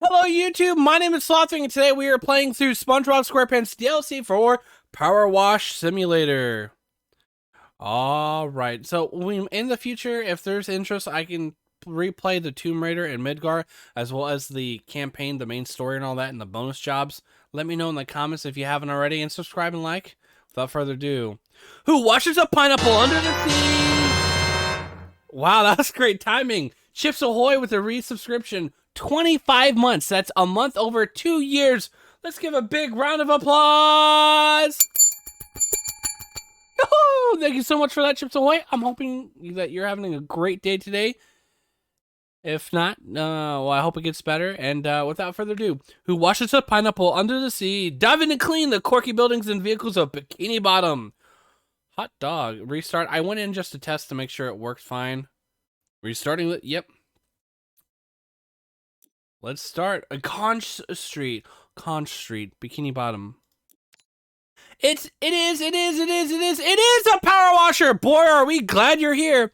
Hello YouTube, my name is SlothFang and today we are playing through SpongeBob SquarePants DLC for PowerWash Simulator. Alright, so in the future, if there's interest, I can replay the Tomb Raider and Midgar, as well as the campaign, the main story and all that, and the bonus jobs. Let me know in the comments if you haven't already, and subscribe and like. Without further ado, who washes a pineapple under the sea? Wow, that was great timing. Chips Ahoy with a resubscription. 25 months. That's a month over 2 years. Let's give a big round of applause. Yoo-hoo! Thank you so much for that, Chips Ahoy. I'm hoping that you're having a great day today. If not, well, I hope it gets better. And without further ado, who washes a pineapple under the sea, dive in and clean the quirky buildings and vehicles of Bikini Bottom. Hot dog. Restart. I went in just to test to make sure it worked fine. Restarting it. Yep. Let's start. Conch Street. Conch Street. Bikini Bottom. It is a power washer! Boy, are we glad you're here.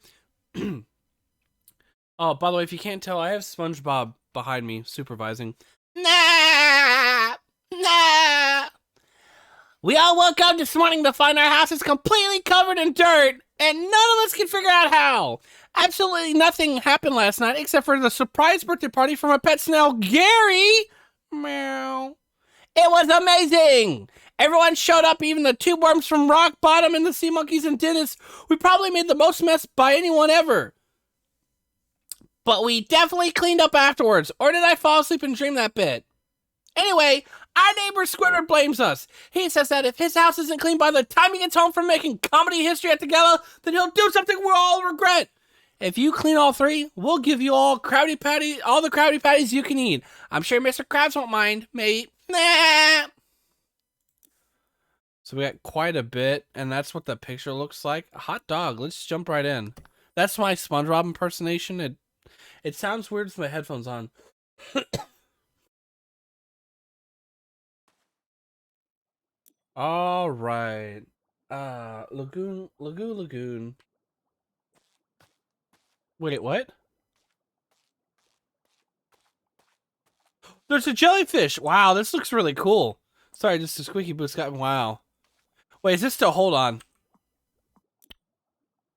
Oh, by the way, if you can't tell, I have SpongeBob behind me supervising. Nah! We all woke up this morning to find our house is completely covered in dirt, and none of us can figure out how. Absolutely nothing happened last night except for the surprise birthday party from our pet snail, Gary. Meow. It was amazing. Everyone showed up, even the tube worms from Rock Bottom and the sea monkeys and Dennis. We probably made the most mess by anyone ever. But we definitely cleaned up afterwards. Or did I fall asleep and dream that bit? Anyway, our neighbor Squidward blames us. He says that if his house isn't clean by the time he gets home from making comedy history at the gala, then he'll do something we'll all regret. If you clean all three, we'll give you all the Krabby Patties you can eat. I'm sure Mr. Krabs won't mind, mate. Nah. So we got quite a bit, and that's what the picture looks like. A hot dog. Let's jump right in. That's my SpongeBob impersonation. It sounds weird with my headphones on. All right. Lagoon. Wait, what? There's a jellyfish. Wow, this looks really cool. Sorry, just a squeaky boost got. Wow. Wait, is this still? Hold on.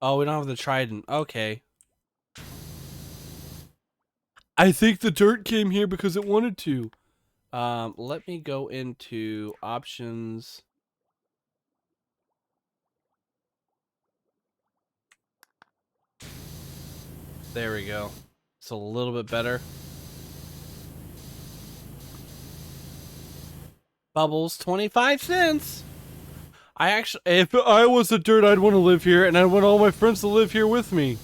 Oh, we don't have the trident. Okay. I think the dirt came here because it wanted to. Let me go into options. There we go. It's a little bit better. Bubbles, 25 cents. If I was the dirt, I'd want to live here, and I'd want all my friends to live here with me.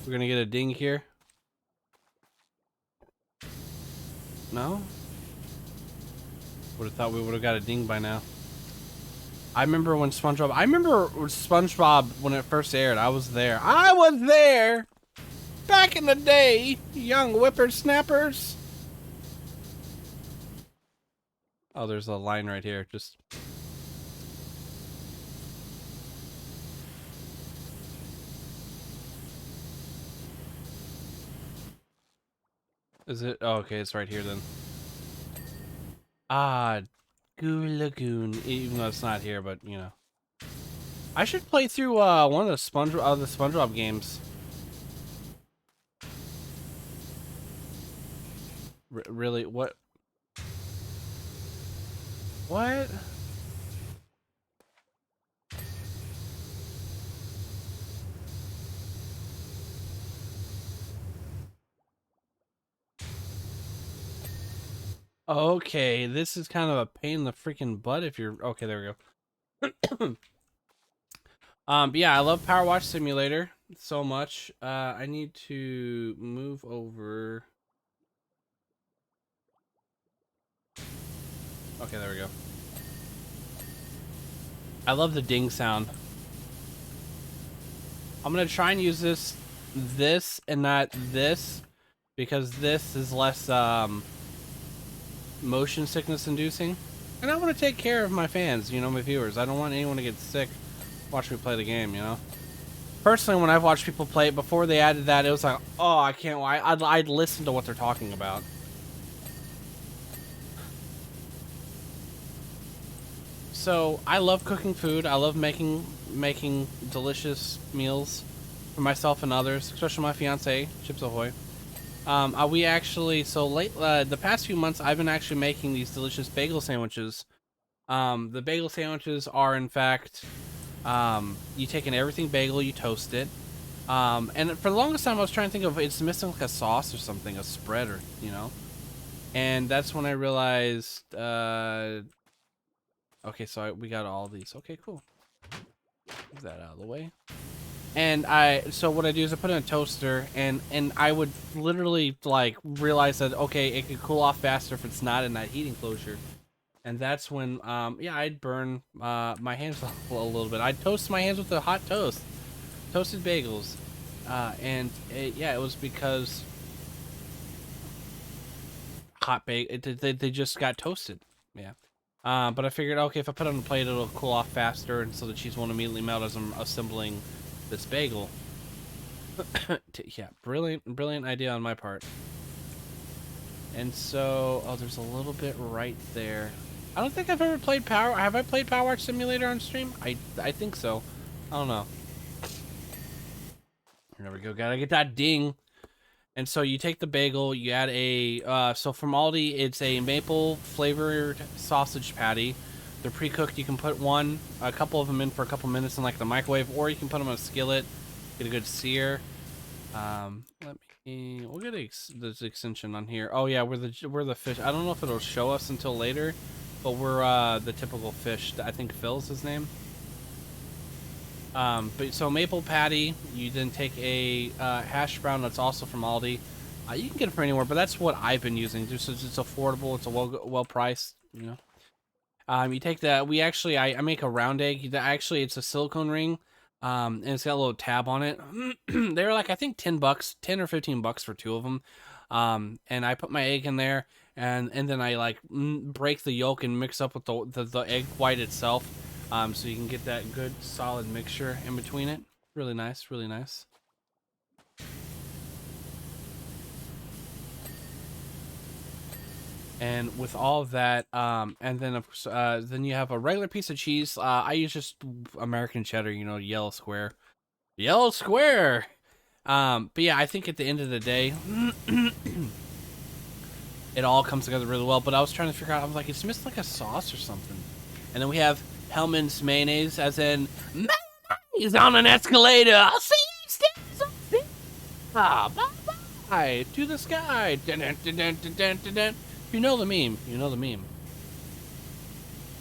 We're gonna get a ding here. No? Would have thought we would have got a ding by now. I remember when SpongeBob, when it first aired, I was there. I was there! Back in the day, young whippersnappers. Oh, there's a line right here. Just... Is it? Oh, okay, it's right here then. Ah, Goo Lagoon. Even though it's not here, but you know. I should play through one of the SpongeBob games. Really? What? What? Okay, this is kind of a pain in the freaking butt if you're... Okay, there we go. But yeah, I love PowerWash Simulator so much. I need to move over... Okay, there we go. I love the ding sound. I'm gonna try and use this and not this, because this is less, motion sickness inducing. And I want to take care of my fans, you know, my viewers. I don't want anyone to get sick watching me play the game, you know? Personally, when I've watched people play it, before they added that, it was like, oh, I can't. I'd listen to what they're talking about. So I love cooking food. I love making delicious meals for myself and others, especially my fiance, Chips Ahoy. We actually, the past few months, I've been actually making these delicious bagel sandwiches. The bagel sandwiches are, in fact, you take an everything bagel, you toast it. And for the longest time, I was trying to think of, it's missing like a sauce or something, a spread or, you know. And that's when I realized, okay, so we got all these. Okay, cool. Move that out of the way. And so what I do is I put it in a toaster, and I would literally like realize that, okay, it could cool off faster if it's not in that heat enclosure. And that's when, yeah, I'd burn my hands a little bit. I'd toast my hands with a hot toast, toasted bagels, yeah, it was because they just got toasted. Yeah. But I figured, okay, if I put it on the plate, it'll cool off faster, and so the cheese won't immediately melt as I'm assembling this bagel. Yeah, brilliant idea on my part. And so, oh, there's a little bit right there. I don't think I've ever played have I played PowerWash Simulator on stream? I think so. I don't know. There we go, gotta get that ding. And so you take the bagel, you add so from Aldi, it's a maple flavored sausage patty. They're pre-cooked. You can put a couple of them in for a couple minutes in like the microwave, or you can put them on a skillet, get a good sear. We'll get this extension on here. Oh yeah, we're the fish. I don't know if it'll show us until later, but we're the typical fish. I think Phil's his name. But so maple patty, you then take a hash brown that's also from Aldi. You can get it from anywhere, but that's what I've been using. Just it's affordable. It's a well priced, you know. You take that. I make a round egg. Actually, it's a silicone ring. And it's got a little tab on it. They were like, I think $10, $10 or $15 for two of them. And I put my egg in there, and then I like break the yolk and mix up with the egg white itself. So you can get that good solid mixture in between it. Really nice, really nice. And with all of that, and then of course, then you have a regular piece of cheese. I use just American cheddar, you know, yellow square. Yellow square! But yeah, I think at the end of the day, it all comes together really well. But I was trying to figure out, I was like, it's missing like a sauce or something. And then we have Hellman's mayonnaise, as in mayonnaise on an escalator. I'll see you stairs. Ah, bye-bye to the sky. Dun, dun, dun, dun, dun, dun, dun. You know the meme. You know the meme.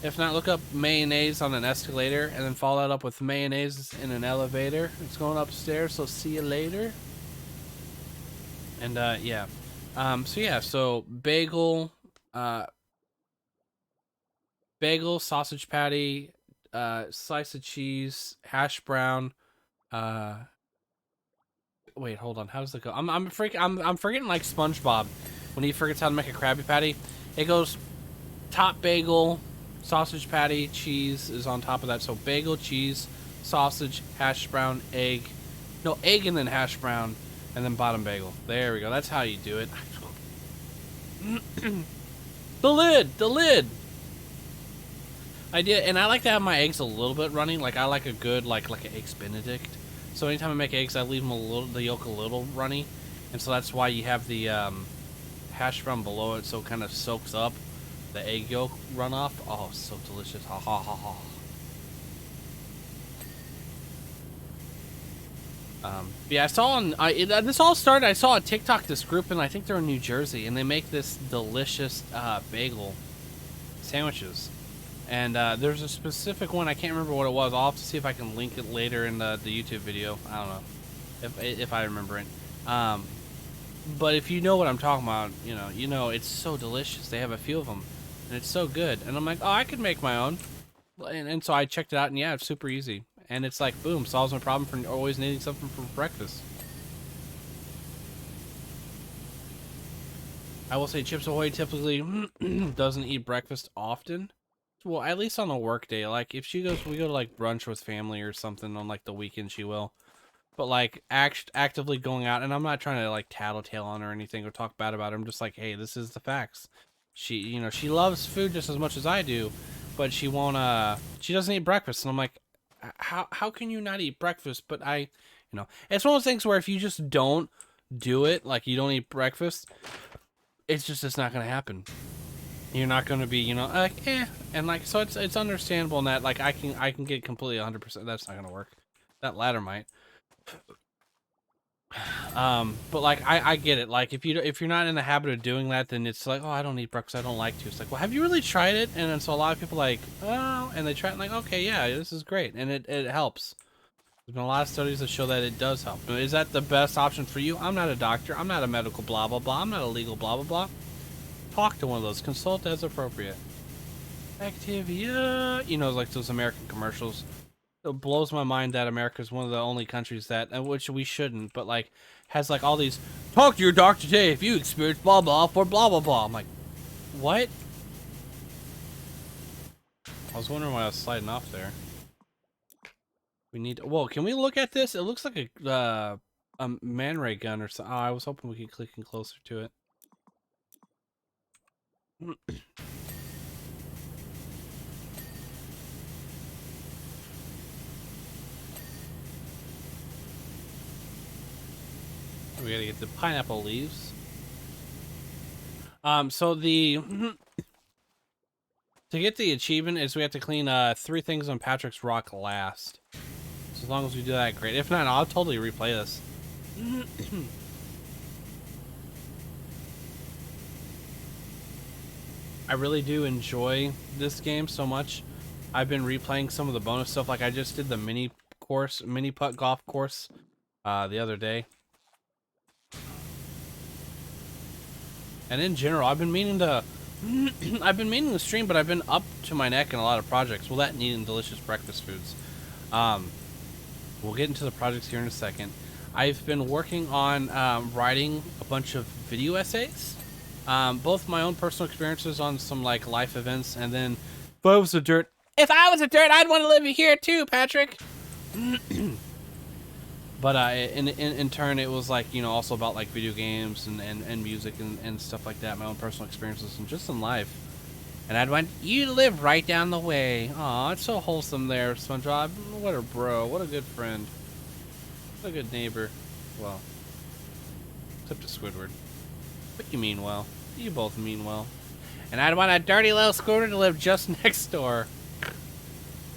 If not, look up mayonnaise on an escalator and then follow that up with mayonnaise in an elevator. It's going upstairs, so see you later. And yeah. So bagel, sausage patty, slice of cheese, hash brown. Wait, hold on. How does it go? I'm forgetting like SpongeBob when he forgets how to make a Krabby Patty. It goes top bagel, sausage patty, cheese is on top of that. So bagel, cheese, sausage, hash brown, egg. No, egg and then hash brown, and then bottom bagel. There we go. That's how you do it. The lid. I like to have my eggs a little bit runny. Like I like a good like an eggs Benedict. So anytime I make eggs, I leave them the yolk a little runny, and so that's why you have the hash brown below it, so it kind of soaks up the egg yolk runoff. Oh, so delicious! Ha ha ha ha. Yeah, I saw this all started. I saw a TikTok, this group, and I think they're in New Jersey, and they make this delicious bagel sandwiches. And there's a specific one, I can't remember what it was. I'll have to see if I can link it later in the YouTube video. I don't know if I remember it. But if you know what I'm talking about, you know it's so delicious. They have a few of them, and it's so good. And I'm like, oh, I could make my own. And so I checked it out, and yeah, it's super easy. And it's like, boom, solves my problem for always needing something for breakfast. I will say Chips Ahoy typically doesn't eat breakfast often. Well, at least on a work day. Like, if we go to, like, brunch with family or something on, like, the weekend, she will. but like actively going out, and I'm not trying to like tattletale on her or anything or talk bad about her. I'm just like, hey, this is the facts. She, you know, she loves food just as much as I do, but she won't. She doesn't eat breakfast, and I'm like, how can you not eat breakfast? But it's one of those things where if you just don't do it, like you don't eat breakfast, it's not gonna happen. You're not gonna be, like, and like, so it's understandable in that, like, I can get completely 100%. That's not gonna work. That ladder might. But like, I get it. Like, if you're not in the habit of doing that, then it's like, oh, I don't eat breakfast. I don't like to. It's like, well, have you really tried it? And then so a lot of people like, oh, and they try it and like, okay, yeah, this is great, and it helps. There's been a lot of studies that show that it does help. Is that the best option for you? I'm not a doctor. I'm not a medical blah blah blah. I'm not a legal blah blah blah. Talk to one of those. Consult as appropriate. Activia, like those American commercials. It blows my mind that America is one of the only countries that, which we shouldn't, but like has like all these, talk to your doctor today if you experience blah blah for blah blah blah. I'm like, what? I was wondering why I was sliding off there. We need. Whoa, can we look at this? It looks like a man ray gun or something. Oh, I was hoping we could click in closer to it. We gotta get the pineapple leaves. So the to get the achievement is we have to clean 3 things on Patrick's Rock last. So as long as we do that, great. If not, I'll totally replay this. I really do enjoy this game so much. I've been replaying some of the bonus stuff. Like I just did the mini putt golf course the other day. And in general, I've been meaning to stream, but I've been up to my neck in a lot of projects. Well, that and eating delicious breakfast foods. We'll get into the projects here in a second. I've been working on writing a bunch of video essays. Both my own personal experiences on some like life events, and then if I was a dirt, I'd want to live here too, Patrick. But in turn, it was like, also about like video games and music and stuff like that, my own personal experiences and just in life. And I'd want you to live right down the way. Aw, it's so wholesome there, SpongeBob. What a bro, what a good friend. What a good neighbor. Well, except to Squidward. But you mean well. You both mean well. And I'd want a dirty little scooter to live just next door. But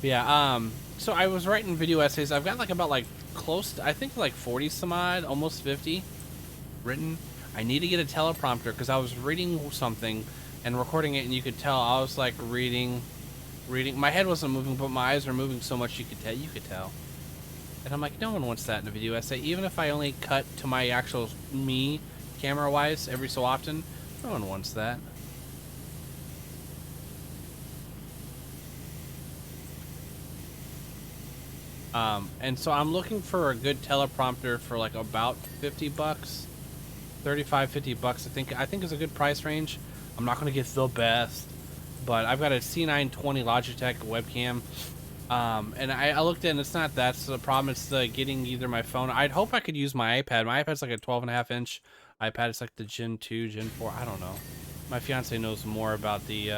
yeah, so I was writing video essays. I've got like about like close to, I think like 40 some odd, almost 50 written. I need to get a teleprompter because I was reading something and recording it, and you could tell I was like reading. My head wasn't moving, but my eyes were moving so much you could tell. And I'm like, no one wants that in a video essay. Even if I only cut to my actual me, camera-wise, every so often, no one wants that. And so I'm looking for a good teleprompter for like about 50 bucks, 35, 50 bucks. I think is a good price range. I'm not going to get the best, but I've got a C920 Logitech webcam. And I looked at it, and it's not that's the problem. It's the getting either my phone. I'd hope I could use my iPad. My iPad's like a 12.5-inch iPad. It's like the Gen 2, Gen 4. I don't know. My fiance knows more about the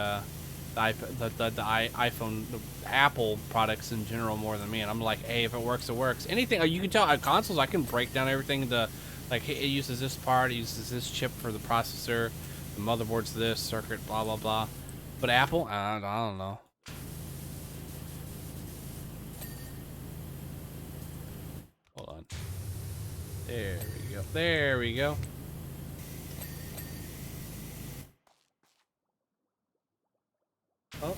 iPhone, the Apple products in general more than me, and I'm like, hey, if it works, it works. Anything you can tell consoles, I can break down everything to, like, it uses this part, it uses this chip for the processor, the motherboard's this circuit, blah blah blah. But Apple, I don't know. Hold on. There we go. There we go. Oh,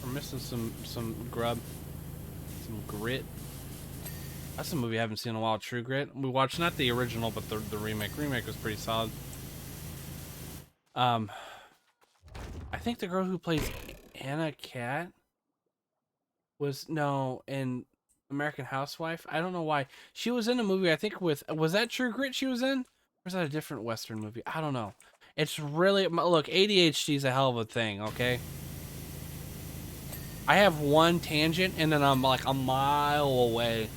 we're missing some grub, some grit. That's a movie I haven't seen in a while. True Grit. We watched not the original, but the remake. Remake was pretty solid. I think the girl who plays Anna Cat was in American Housewife. I don't know why she was in a movie. I think was that True Grit she was in, or was that a different Western movie? I don't know. It's really, look, ADHD is a hell of a thing, okay? I have one tangent, and then I'm like a mile away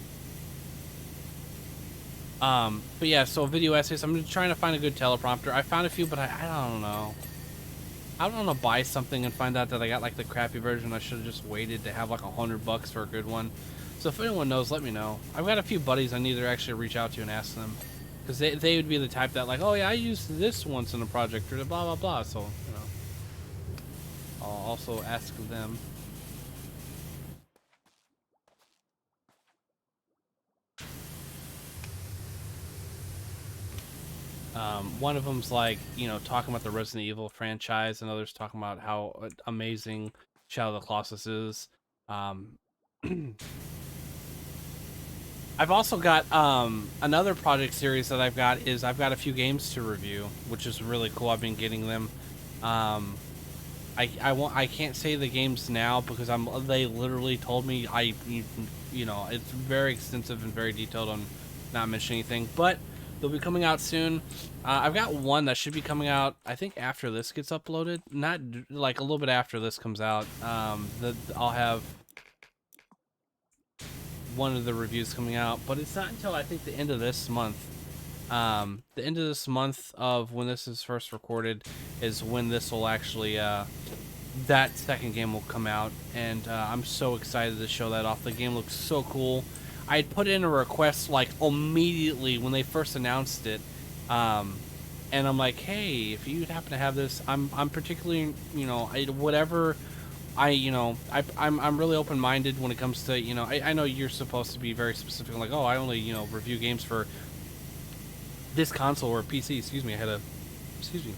But yeah, so video essays. I'm just trying to find a good teleprompter. I found a few, but I don't know. I don't want to buy something and find out that I got like the crappy version. I should have just waited to have like $100 for a good one. So if anyone knows, let me know. I've got a few buddies I need to actually reach out to and ask them, because they would be the type that like, oh yeah, I used this once in a project or blah blah blah. So you know, I'll also ask them. One of them's like, you know, talking about the Resident Evil franchise, and others talking about how amazing Shadow of the Colossus is. I've also got another project series that I've got a few games to review, which is really cool. I've been getting them. I can't say the games now because they literally told me you know, it's very extensive and very detailed on not mentioning anything, but they'll be coming out soon. I've got one that should be coming out, I think, after this gets uploaded. Not like a little bit after this comes out. I'll have one of the reviews coming out, but it's not until I think the end of this month. The end of this month of when this is first recorded is when this will actually that second game will come out, and I'm so excited to show that off. The game looks so cool. I had put in a request like immediately when they first announced it, and I'm like, hey, if you happen to have this, I'm particularly, you know, whatever. I'm really open-minded when it comes to, you know, I know you're supposed to be very specific, like, oh, I only, you know, review games for this console or PC. Excuse me, excuse me.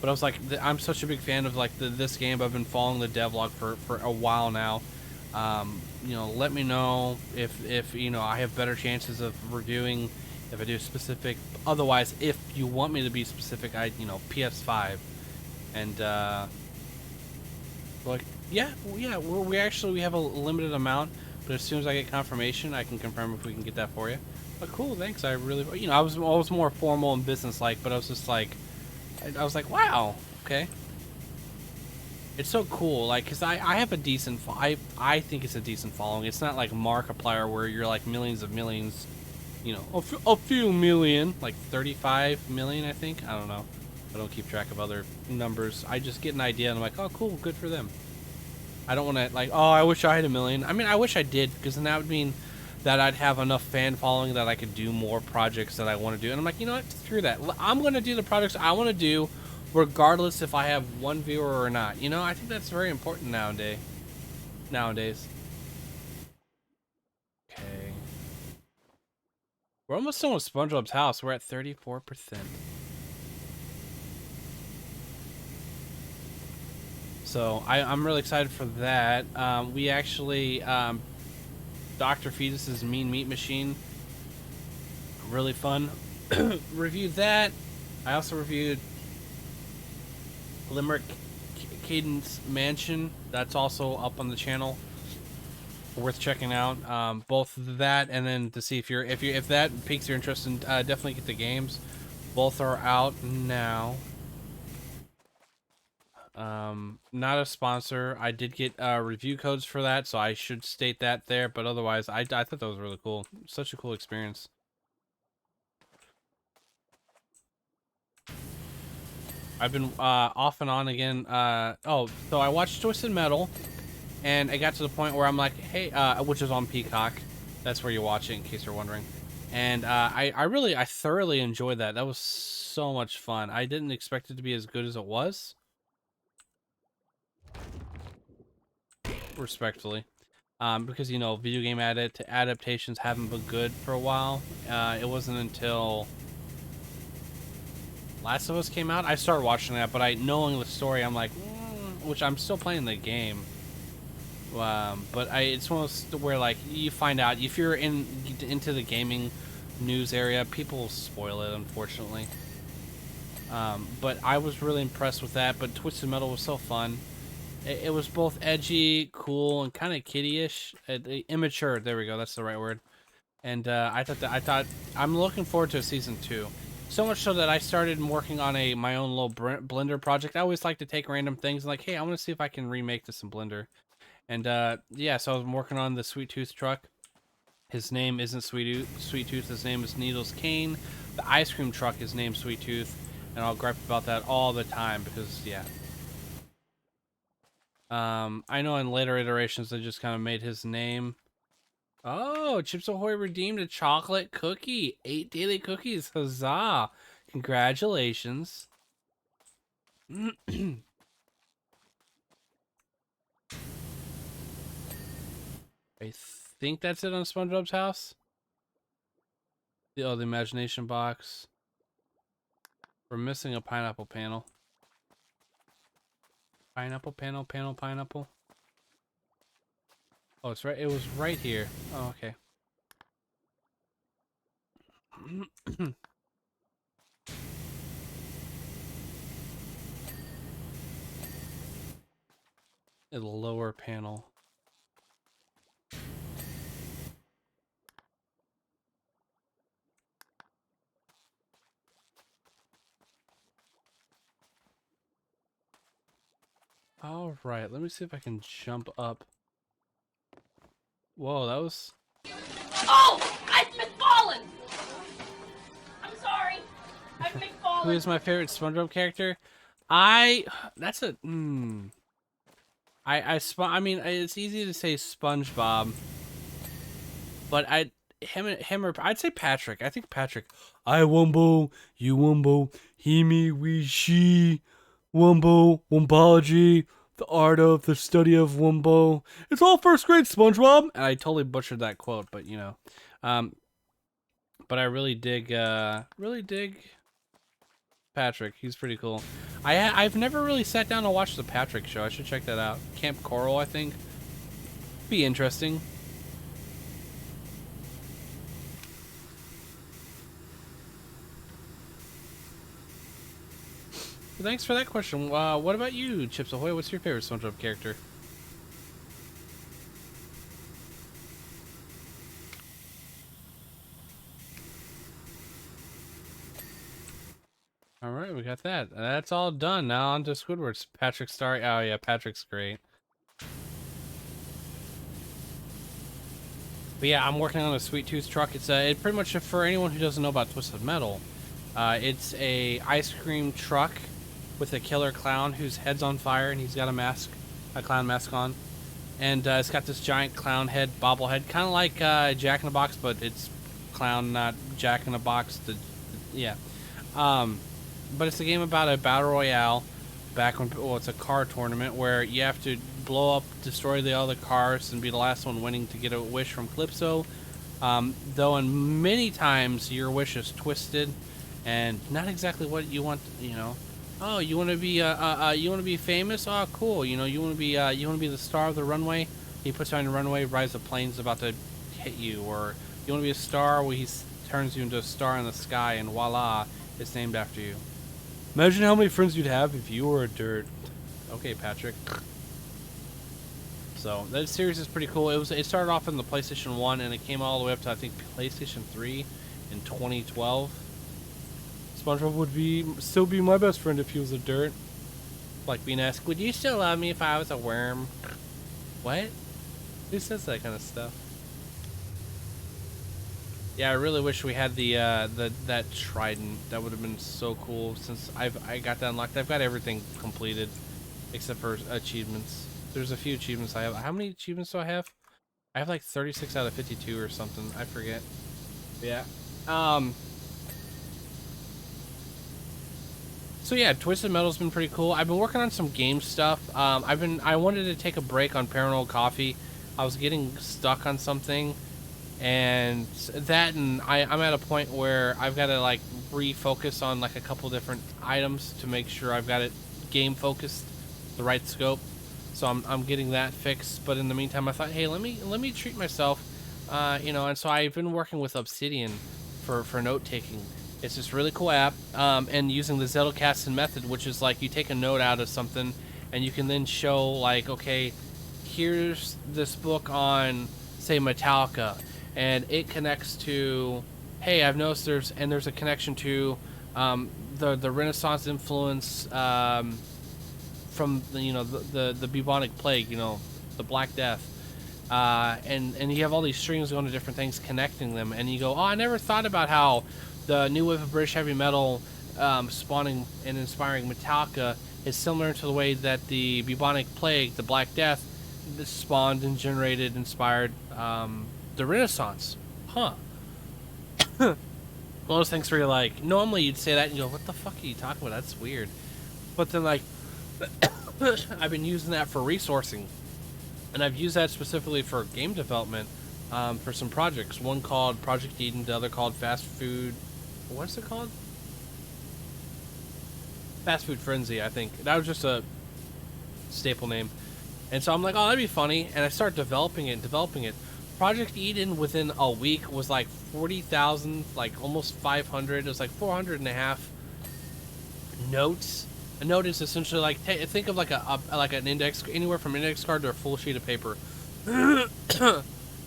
But I was like, I'm such a big fan of like this game. I've been following the devlog for a while now. You know, let me know if you know I have better chances of reviewing if I do specific. Otherwise, if you want me to be specific, you know, PS5, and like yeah, we actually have a limited amount, but as soon as I get confirmation, I can confirm if we can get that for you. But cool, thanks. I really, you know, I was more formal and business-like, but I was just like, I was like, wow, okay. It's so cool, like, because I have a decent, I think it's a decent following. It's not like Markiplier where you're like millions of millions, you know, a few million, like 35 million, I think. I don't know. I don't keep track of other numbers. I just get an idea and I'm like, oh, cool, good for them. I don't want to, like, oh, I wish I had a million. I mean, I wish I did, because then that would mean that I'd have enough fan following that I could do more projects that I want to do. And I'm like, you know what, screw that. I'm going to do the projects I want to do regardless if I have one viewer or not. You know, I think that's very important nowadays. Okay. We're almost done with SpongeBob's house. We're at 34%. So I'm really excited for that. We actually, Dr. Fetus's Mean Meat Machine, really fun. Reviewed that. I also reviewed Limerick Cadence Mansion. That's also up on the channel. Worth checking out. Both that and then to see if that piques your interest, and definitely get the games. Both are out now. Not a sponsor. I did get review codes for that, so I should state that there. But otherwise, I thought that was really cool. Such a cool experience. I've been off and on again. Oh, so I watched Twisted Metal, and I got to the point where I'm like, hey, which is on Peacock. That's where you watch it, in case you're wondering. And I thoroughly enjoyed that. That was so much fun. I didn't expect it to be as good as it was. Respectfully. Because, you know, video game adaptations haven't been good for a while. It wasn't until Last of Us came out, I started watching that, but knowing the story, I'm like, which I'm still playing the game. But it's one of those where, like, you find out, if you're into the gaming news area, people spoil it, unfortunately. But I was really impressed with that, but Twisted Metal was so fun. It was both edgy, cool, and kind of kiddie-ish. Immature, there we go, that's the right word. And I thought I'm looking forward to season 2. So much so that I started working on my own little Blender project. I always like to take random things and like, hey, I want to see if I can remake this in Blender. And yeah, so I was working on the Sweet Tooth truck. His name isn't Sweet Tooth. His name is Needles Kane. The ice cream truck is named Sweet Tooth, and I'll gripe about that all the time because yeah. I know in later iterations they just kind of made his name. Oh, Chips Ahoy redeemed a chocolate cookie. 8 daily cookies. Huzzah! Congratulations. I think that's it on SpongeBob's house. The imagination box. We're missing a pineapple panel. Pineapple panel, pineapple. Oh, it's right. It was right here. Oh, okay. The lower panel. All right, let me see if I can jump up. Whoa, that was... Oh! I've been fallen! I'm sorry. I've been fallen. Who is my favorite SpongeBob character? I mean, it's easy to say SpongeBob, but I'd say Patrick. I think Patrick. I Wumbo, you Wumbo, he me we she, Wumbo, Wombology, the art of the study of Wumbo. It's all first grade SpongeBob. And I totally butchered that quote, but you know, but I really dig Patrick. He's pretty cool. I've never really sat down to watch the Patrick show. I should check that out. Camp Coral, I think. Be interesting. Thanks for that question. What about you, Chips Ahoy? What's your favorite SpongeBob character? All right, we got that. That's all done. Now on to Squidward's. Patrick's star. Oh yeah, Patrick's great. But yeah, I'm working on a Sweet Tooth truck. It's it pretty much, for anyone who doesn't know about Twisted Metal, it's a ice cream truck with a killer clown whose head's on fire and he's got a clown mask on, and it's got this giant clown head bobblehead, kind of like Jack in the Box, but it's clown, not Jack in the Box. Yeah. But it's a game about a battle royale back when, well, it's a car tournament where you have to blow up, destroy the other cars, and be the last one winning to get a wish from Calypso. Though in many times your wish is twisted and not exactly what you want, you know. Oh, you want to be famous? Oh, cool. You know, you want to be the star of the runway. He puts you on the runway, rides a plane's about to hit you, or you want to be a star where he turns you into a star in the sky, and voila, it's named after you. Imagine how many friends you'd have if you were a dirt. Okay, Patrick. So that series is pretty cool. It started off in the PlayStation 1 and it came all the way up to, I think, PlayStation 3 in 2012. SpongeBob would still be my best friend if he was a dirt. Like being asked, would you still love me if I was a worm? What? Who says that kind of stuff? Yeah, I really wish we had that trident. That would have been so cool. Since I got that unlocked, I've got everything completed except for achievements. There's a few achievements I have. How many achievements do I have? I have like 36 out of 52 or something. I forget. Yeah. So yeah, Twisted Metal's been pretty cool. I've been working on some game stuff. I wanted to take a break on Paranormal Coffee. I was getting stuck on something. And I'm at a point where I've got to like refocus on like a couple different items to make sure I've got it game focused, the right scope. So I'm getting that fixed. But in the meantime, I thought, hey, let me treat myself, you know. And so I've been working with Obsidian for note taking. It's this really cool app, and using the Zettelkasten method, which is like you take a note out of something, and you can then show like, okay, here's this book on, say, Metallica. And it connects to, hey, I've noticed there's a connection to the Renaissance influence from the bubonic plague, you know, the Black Death. and you have all these strings going to different things, connecting them, and you go, oh, I never thought about how the new wave of British heavy metal spawning and inspiring Metallica is similar to the way that the bubonic plague, the Black Death, spawned and generated, inspired the Renaissance. Huh. One of those things where you're like, normally you'd say that and you go, what the fuck are you talking about? That's weird. But then, like, I've been using that for resourcing. And I've used that specifically for game development for some projects. One called Project Eden, the other called Fast Food... What's it called? Fast Food Frenzy, I think. That was just a staple name. And so I'm like, oh, that'd be funny. And I start developing it. Project Eden within a week was like 40,000, like almost 500. It was like 400 and a half notes. A note is essentially like, think of like an index, anywhere from an index card to a full sheet of paper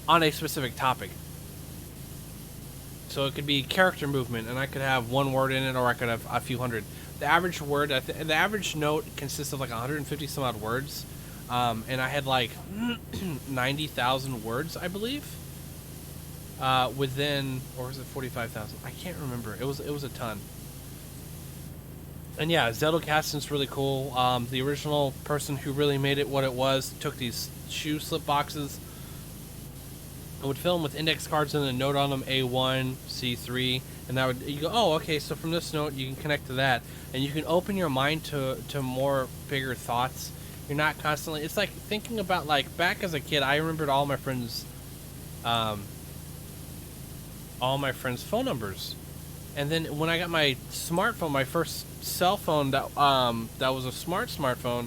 on a specific topic. So it could be character movement, and I could have one word in it, or I could have a few hundred. The average word, the average note consists of like 150 some odd words, and I had like 90,000 words, I believe. Within, or was it 45,000? I can't remember. It was a ton. And yeah, Zettelkasten's really cool. The original person who really made it what it was took these shoe slip boxes and would fill them with index cards and a note on them, A1, C3, and that would, you go, oh, okay, so from this note you can connect to that, and you can open your mind to more bigger thoughts. You're not constantly, it's like thinking about, like, back as a kid, I remembered all my friends' phone numbers. And then when I got my smartphone, my first cell phone that was a smartphone,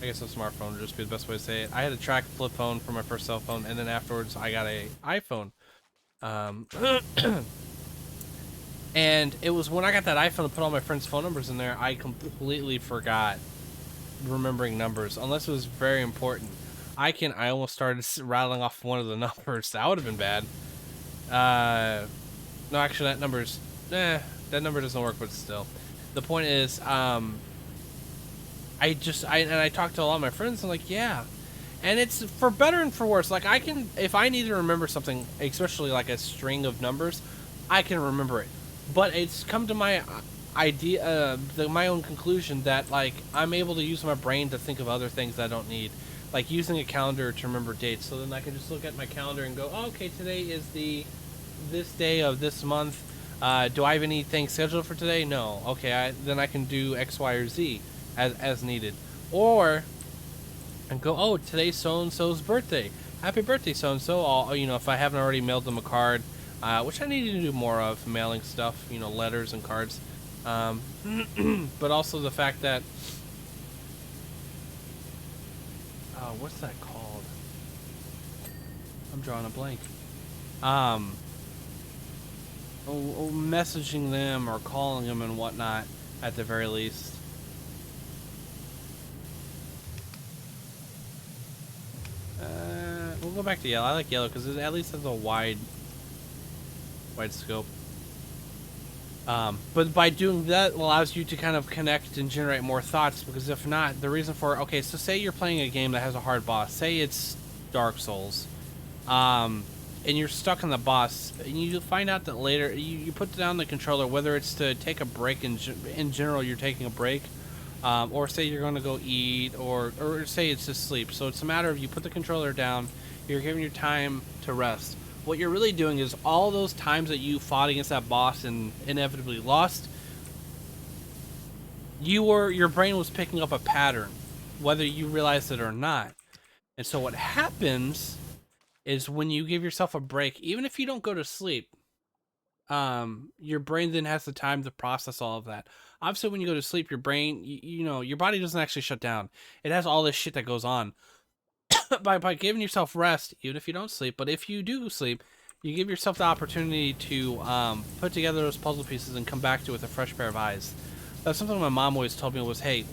I guess a smartphone would just be the best way to say it. I had a track flip phone for my first cell phone, and then afterwards I got a iPhone. And it was when I got that iPhone and put all my friends' phone numbers in there, I completely forgot remembering numbers, unless it was very important. I almost started rattling off one of the numbers. That would have been bad. No, actually, that number doesn't work, but still. The point is, I talked to a lot of my friends, and like, yeah. And it's for better and for worse. Like, if I need to remember something, especially like a string of numbers, I can remember it. But it's come to my my own conclusion that, like, I'm able to use my brain to think of other things that I don't need. Like using a calendar to remember dates. So then I can just look at my calendar and go, oh, okay, today is this day of this month. Do I have anything scheduled for today? No. Okay, then I can do X, Y, or Z as needed. Or, and go, oh, today's so-and-so's birthday. Happy birthday, so-and-so. If I haven't already mailed them a card, which I need to do more of, mailing stuff, letters and cards. But also the fact that, what's that called? I'm drawing a blank. Messaging them or calling them and whatnot, at the very least. We'll go back to yellow. I like yellow because it at least has a wide scope. But by doing that, allows you to kind of connect and generate more thoughts, because if not, the reason for, okay, so say you're playing a game that has a hard boss, say it's Dark Souls, and you're stuck on the boss, and you find out that later, you put down the controller, whether it's to take a break, in general you're taking a break, or say you're going to go eat, or say it's to sleep, so it's a matter of you put the controller down, you're giving your time to rest. What you're really doing is all those times that you fought against that boss and inevitably lost, your brain was picking up a pattern, whether you realized it or not. And so what happens is when you give yourself a break, even if you don't go to sleep, your brain then has the time to process all of that. Obviously, when you go to sleep, your brain, your body doesn't actually shut down. It has all this shit that goes on. by giving yourself rest, even if you don't sleep, but if you do sleep, you give yourself the opportunity to put together those puzzle pieces and come back to it with a fresh pair of eyes. That's something my mom always told me was, hey,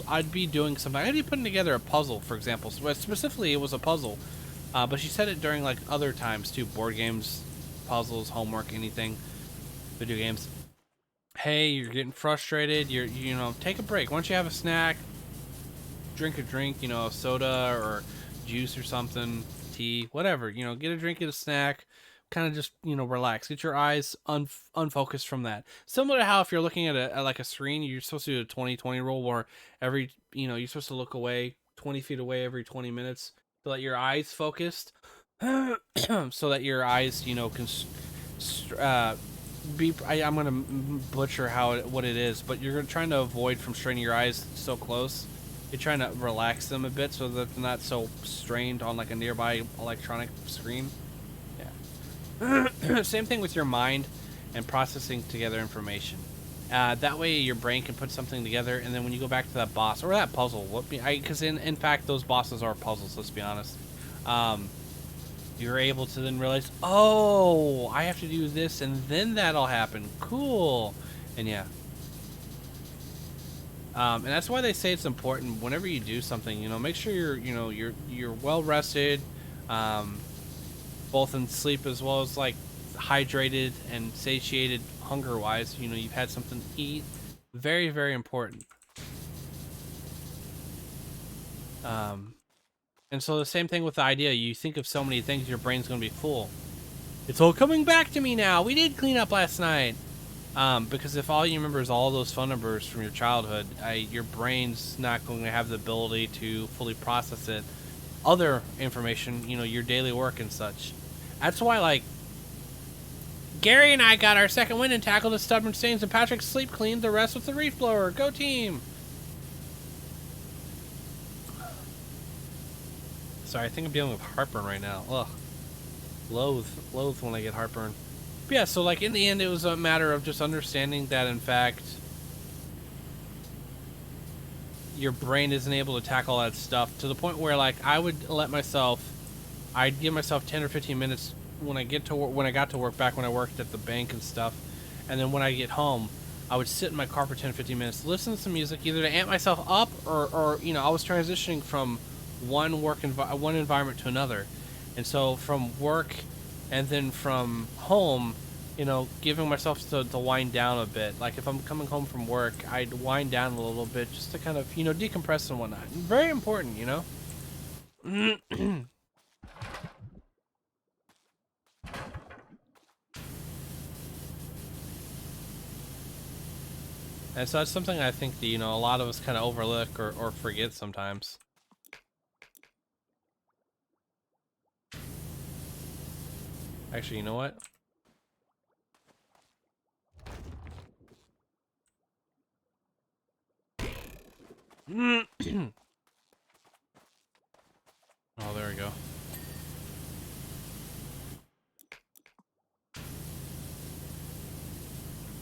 I'd be doing something. I'd be putting together a puzzle, for example. So specifically, it was a puzzle. But she said it during, like, other times, too. Board games, puzzles, homework, anything. Video games. Hey, you're getting frustrated. Take a break. Why don't you have a snack? Drink a drink, a soda, or juice or something, tea, whatever. You know, get a drink, get a snack, kind of just, you know, relax. Get your eyes unfocused from that. Similar to how if you're looking at like a screen, you're supposed to do a 20-20 rule where every, you know, you're supposed to look away 20 feet away every 20 minutes to let your eyes focused, so that your eyes, you know, can I'm gonna butcher what it is, but you're trying to avoid from straining your eyes so close. You're trying to relax them a bit so that they're not so strained on like a nearby electronic screen. Yeah. Same thing with your mind and processing together information. That way your brain can put something together, and then when you go back to that boss or that puzzle, because in fact those bosses are puzzles. Let's be honest. You're able to then realize, oh, I have to do this, and then that'll happen. Cool, and yeah. And that's why they say it's important whenever you do something. You know, make sure you're well rested, both in sleep as well as like hydrated and satiated hunger wise. You know, you've had something to eat. Very, very important. And so the same thing with the idea. You think of so many things, your brain's going to be full. It's all coming back to me now. We did clean up last night. Because if all you remember is all those phone numbers from your childhood, your brain's not going to have the ability to fully process it. Other information, you know, your daily work and such. That's why, like, Gary and I got our second win and tackled the stubborn stains, and Patrick sleep cleaned the rest with the reef blower. Go team! Sorry, I think I'm dealing with heartburn right now. Ugh. Loathe when I get heartburn. But yeah, so like in the end, it was a matter of just understanding that in fact, your brain isn't able to tackle that stuff to the point where like I'd give myself 10 or 15 minutes when I got to work back when I worked at the bank and stuff, and then when I get home, I would sit in my car for 10 or 15 minutes, listen to some music, either to amp myself up or you know, I was transitioning from one environment to another, and so from work and then from home, you know, giving myself to wind down a bit. Like if I'm coming home from work, I'd wind down a little bit just to kind of, you know, decompress and whatnot. Very important, you know. And so that's something I think that, you know, a lot of us kind of overlook or forget sometimes. Actually, you know what? Oh, there we go.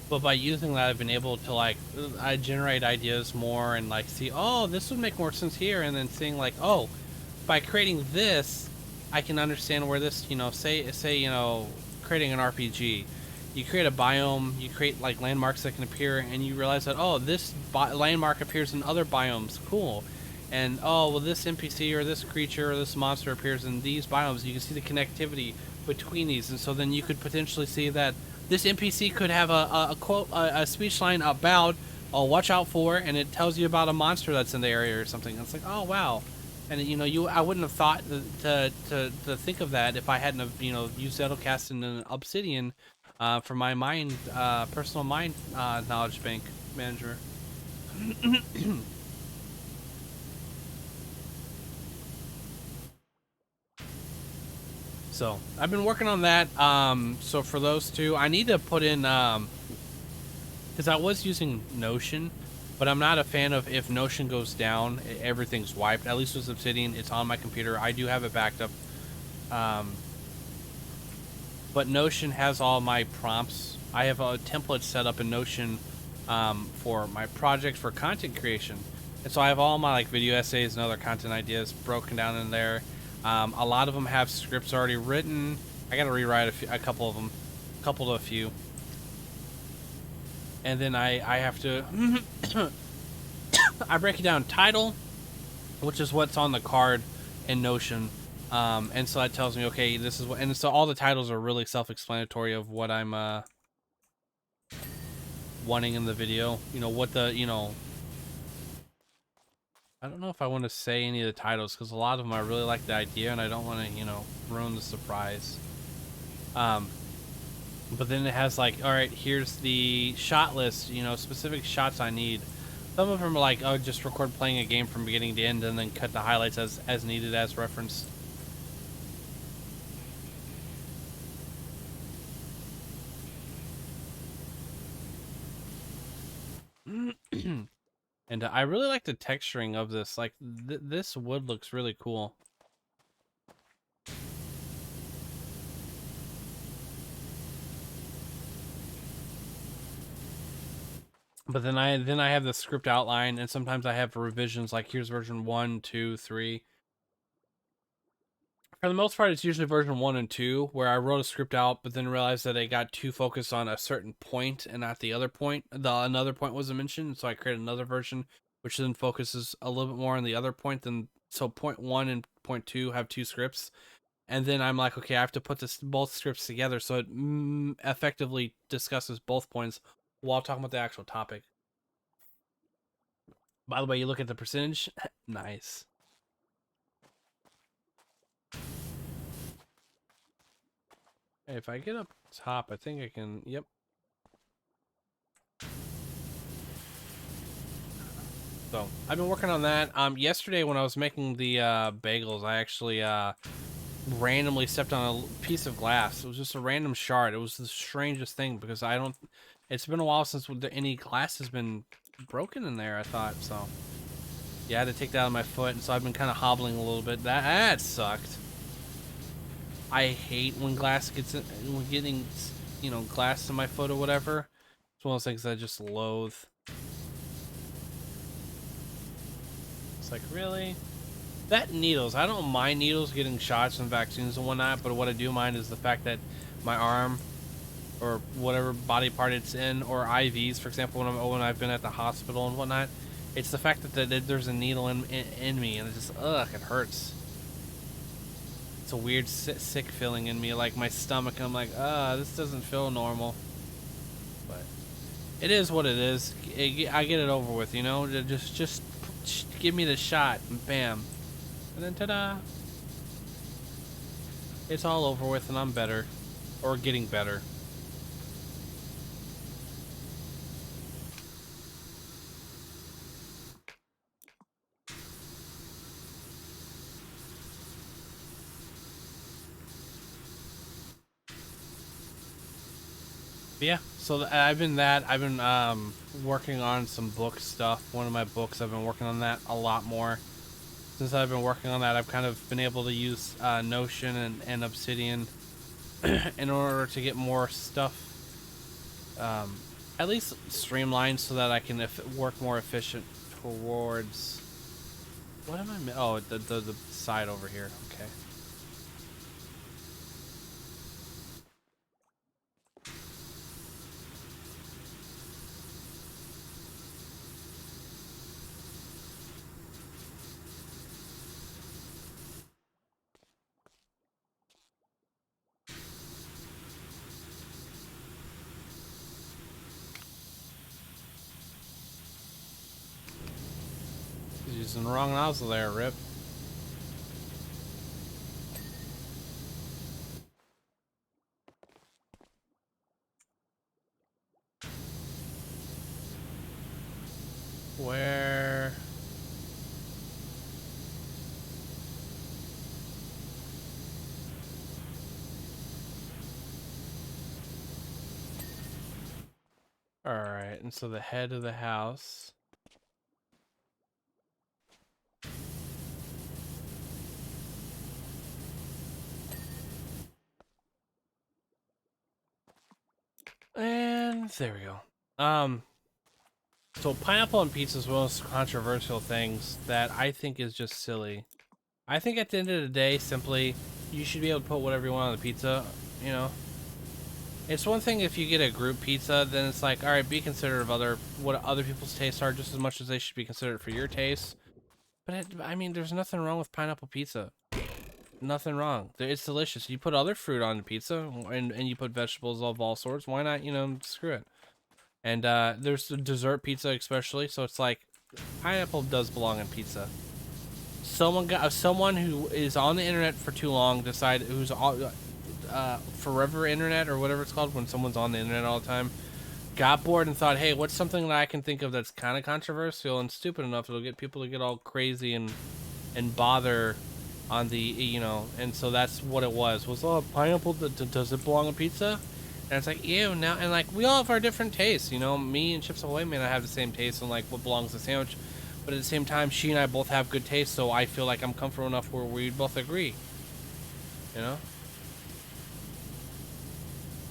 But by using that, I've been able to like, I generate ideas more and like see, oh, this would make more sense here, and then seeing like, oh, by creating this, I can understand where this, you know, say, you know, creating an RPG, you create a biome, you create like landmarks that can appear, and you realize that, oh, this landmark appears in other biomes, cool, and oh, well, this NPC or this creature or this monster appears in these biomes. You can see the connectivity between these, and so then you could potentially see that this NPC could have a quote, a speech line about, oh, watch out for, and it tells you about a monster that's in the area or something. It's like, oh wow. And you know, I wouldn't have thought to think of that if I hadn't have, you know, used Zettelcast and an Obsidian for my mind, personal mind knowledge bank manager. So I've been working on that. So for those two, I need to put in because I was using Notion. But I'm not a fan of if Notion goes down, everything's wiped. At least with Obsidian, it's on my computer. I do have it backed up. But Notion has all my prompts. I have a template set up in Notion for my project for content creation. And so I have all my like video essays and other content ideas broken down in there. A lot of them have scripts already written. I got to rewrite a couple of them, a few. And then I have to, I break it down tidal, which is what's on the card in Notion. And so that tells me, okay, this is what, and so all the titles are really self-explanatory of what I'm, wanting in the video. You know, what the, you know, I don't know if I want to say any of the titles because a lot of them I really like the idea and I don't want to, you know, ruin the surprise. But then it has like, all right, here's the shot list, you know, specific shots I need. Some of them are like, oh, just record playing a game from beginning to end and then cut the highlights as needed, as referenced. And I really like the texturing of this. Like, this wood looks really cool. But then I have the script outline, and sometimes I have revisions. Like, here's version 1, 2, 3. For the most part, it's usually version 1 and 2, where I wrote a script out, but then realized that I got too focused on a certain point and not the other point. Another point wasn't mentioned, so I created another version, which then focuses a little bit more on the other point. So point 1 and point 2 have 2 scripts, and then I'm like, okay, I have to put both scripts together so it effectively discusses both points while talking about the actual topic. By the way, you look at the percentage. Nice. Hey, if I get up top, I think I can. Yep. So I've been working on that. Yesterday when I was making the bagels, I actually randomly stepped on a piece of glass. It was just a random shard. It was the strangest thing because I don't. It's been a while since any glass has been broken in there. I thought so. Yeah, I had to take that out of my foot, and so I've been kind of hobbling a little bit. That sucked. I hate when glass gets when getting, you know, glass in my foot or whatever. It's one of those things I just loathe. It's like, really? That needles, I don't mind needles getting shots and vaccines and whatnot, but what I do mind is the fact that my arm or whatever body part it's in, or IVs, for example, when I've been at the hospital and whatnot, it's the fact that there's a needle in me, and it just, ugh, it hurts. It's a weird sick feeling in me, like my stomach. I'm like, this doesn't feel normal. But it is what it is. I get it over with, you know. Just give me the shot, and bam, and then ta-da! It's all over with, and I'm better, or getting better. But yeah, so I've been working on some book stuff. One of my books, I've been working on that a lot more. Since I've been working on that, I've kind of been able to use Notion and Obsidian in order to get more stuff at least streamlined so that I can work more efficient towards... What am I... Oh, the side over here. Okay. Using the wrong nozzle there, Rip. Where... Alright, and so the head of the house... And there we go. So pineapple on pizza is one of those controversial things that I think is just silly. I think at the end of the day, simply, you should be able to put whatever you want on the pizza, you know? It's one thing if you get a group pizza, then it's like, alright, be considerate of what other people's tastes are just as much as they should be considerate for your taste. But I mean, there's nothing wrong with pineapple pizza. Nothing wrong. It's delicious. You put other fruit on the pizza, and you put vegetables of all sorts. Why not, you know, screw it. And there's the dessert pizza especially, so it's like, pineapple does belong in pizza. Someone who is on the internet for too long who's forever internet or whatever it's called when someone's on the internet all the time, got bored and thought, hey, what's something that I can think of that's kind of controversial and stupid enough it'll get people to get all crazy and bother on the, you know, and so that's what it was, oh, pineapple, does it belong on pizza? And it's like, ew, now, and like, we all have our different tastes, you know, me and Chips Ahoy may not have the same taste on like what belongs in a sandwich, but at the same time, she and I both have good taste, so I feel like I'm comfortable enough where we both agree, you know?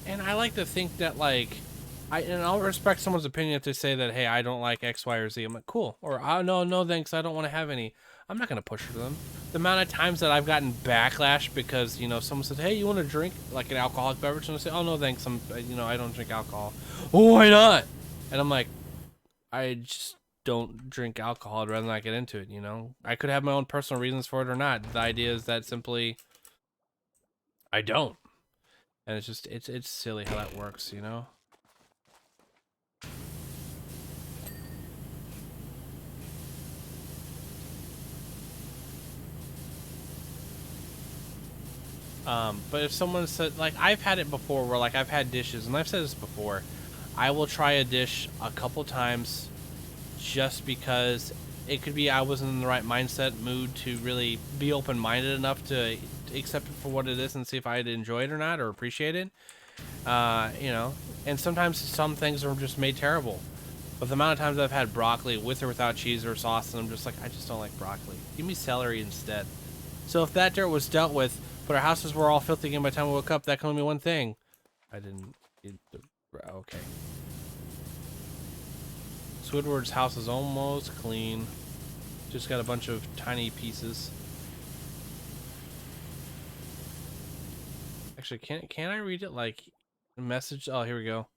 And I like to think that, like, I'll respect someone's opinion if they say that, hey, I don't like X, Y, or Z. I'm like, cool. Or, oh, no, thanks, I don't want to have any. I'm not going to push for them. The amount of times that I've gotten backlash because, you know, someone says, hey, you want to drink, like, an alcoholic beverage? And I say, oh, no, thanks, I don't drink alcohol. Oh, why not? And I'm like, I just don't drink alcohol. I'd rather not get into it, you know? I could have my own personal reasons for it or not. The idea is that simply, I don't. And it's just, it's silly how that works, you know? But if someone said, like, I've had it before where, like, I've had dishes, and I've said this before, I will try a dish a couple times just because it could be I wasn't in the right mindset, mood to really be open-minded enough to accept it for what it is and see if I'd enjoy it or not, or appreciate it. You know, and sometimes some things are just made terrible. But the amount of times I've had broccoli with or without cheese or sauce, and I'm just like, I just don't like broccoli. Give me celery instead. So if that dirt was dealt with, but our houses were all filthy again by the time we woke up, that can only be one thing. I didn't... okay. Squidward's house is almost clean. Just got a bunch of tiny pieces. Actually, can I read it like a message? Oh, here we go.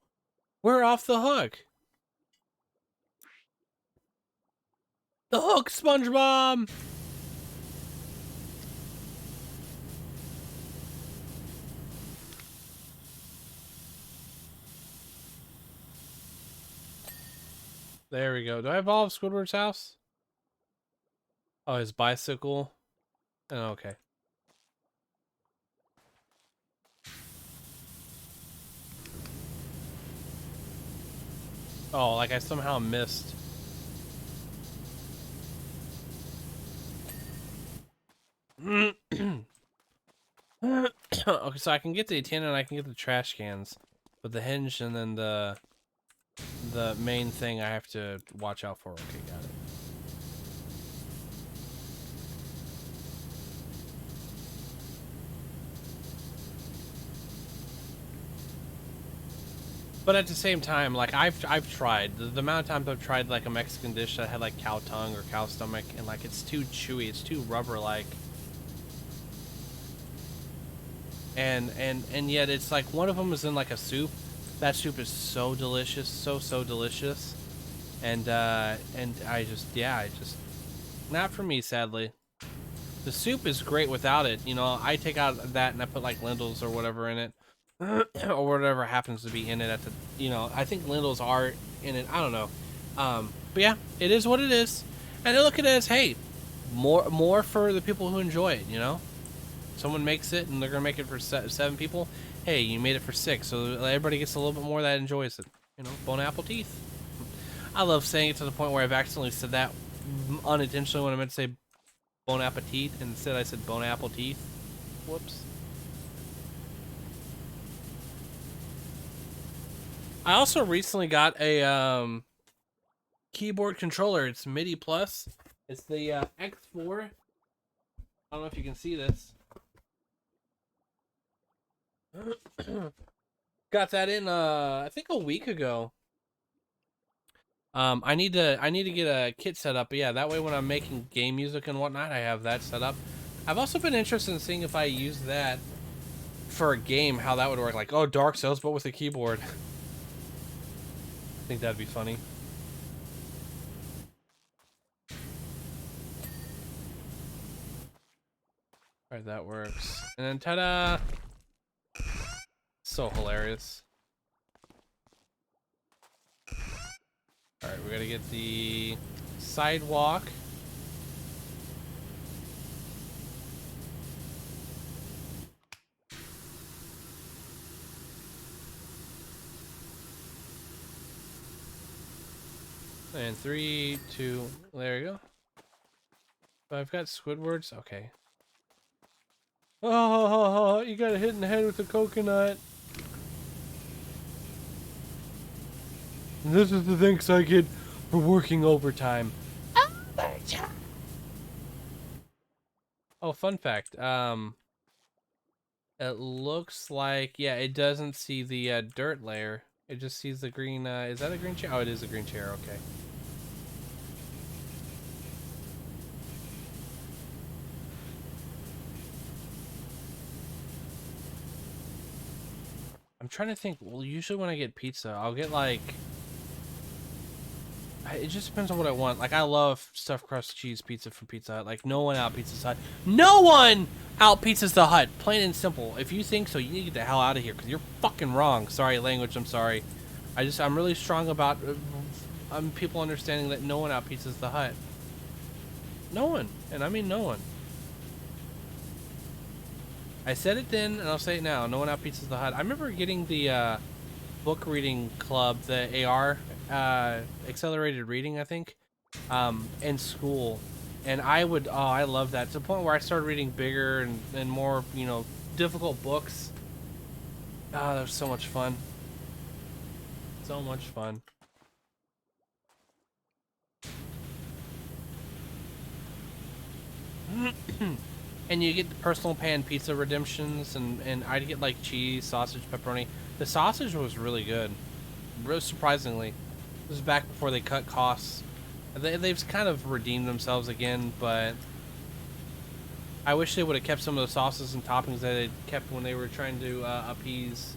We're off the hook. The hook, SpongeBob! There we go. Do I evolve Squidward's house? Oh, his bicycle. Oh, okay. Oh, like I somehow missed. Okay, so I can get the antenna and I can get the trash cans, but the hinge and then the main thing I have to watch out for. Okay, got it. But at the same time, like I've tried the amount of times I've tried like a Mexican dish that had like cow tongue or cow stomach, and like it's too chewy, it's too rubber like. And yet it's like one of them is in like a soup. That soup is so delicious, so delicious. And I just not for me, sadly. The soup is great without it. You know, I take out that and I put like lentils or whatever in it. Or whatever happens to be in it at the, you know, I think lentils are in it. I don't know. But yeah, it is what it is. And I look at it as, hey, more for the people who enjoy it, you know? Someone makes it and they're gonna make it for 7 people. Hey, you made it for 6, so everybody gets a little bit more that enjoys it. You know, bone apple teeth. I love saying it to the point where I've accidentally said that unintentionally when I meant to say bon appetit, and instead I said bone apple teeth. Whoops. I also recently got a keyboard controller. It's MIDI Plus. It's the X4. I don't know if you can see this. Got that in I think a week ago. I need to get a kit set up, but yeah, that way when I'm making game music and whatnot, I have that set up. I've also been interested in seeing if I use that for a game, how that would work. Like, oh, Dark Souls, but with a keyboard. I think that'd be funny. Alright, that works. And then ta-da! So hilarious. All right, we gotta get the sidewalk. And 3, 2, there you go. I've got Squidward's, okay. Oh, you got hit in the head with a coconut. And this is the thanks I get for working overtime. Oh, fun fact. It looks like, yeah, it doesn't see the dirt layer. It just sees the green, is that a green chair? Oh, it is a green chair, okay. I'm trying to think, well, usually when I get pizza, I'll get like, it just depends on what I want. Like, I love stuffed crust cheese pizza from Pizza Hut. Like, no one out Pizza Hut. No one out Pizza the Hut. Plain and simple. If you think so, you need to get the hell out of here because you're fucking wrong. Sorry, language. I'm sorry. I'm really strong about people understanding that no one out Pizza the Hut. No one. And I mean no one. I said it then, and I'll say it now. No one out Pizza the Hut. I remember getting the book reading club, the AR, accelerated reading, I think, in school. And I would, oh, I love that. To the point where I started reading bigger and more, you know, difficult books. Oh, that was so much fun. So much fun. And you get the personal pan pizza redemptions, and I'd get like cheese, sausage, pepperoni. The sausage was really good, really surprisingly. This was back before they cut costs. They've kind of redeemed themselves again, but I wish they would have kept some of the sauces and toppings that they kept when they were trying to appease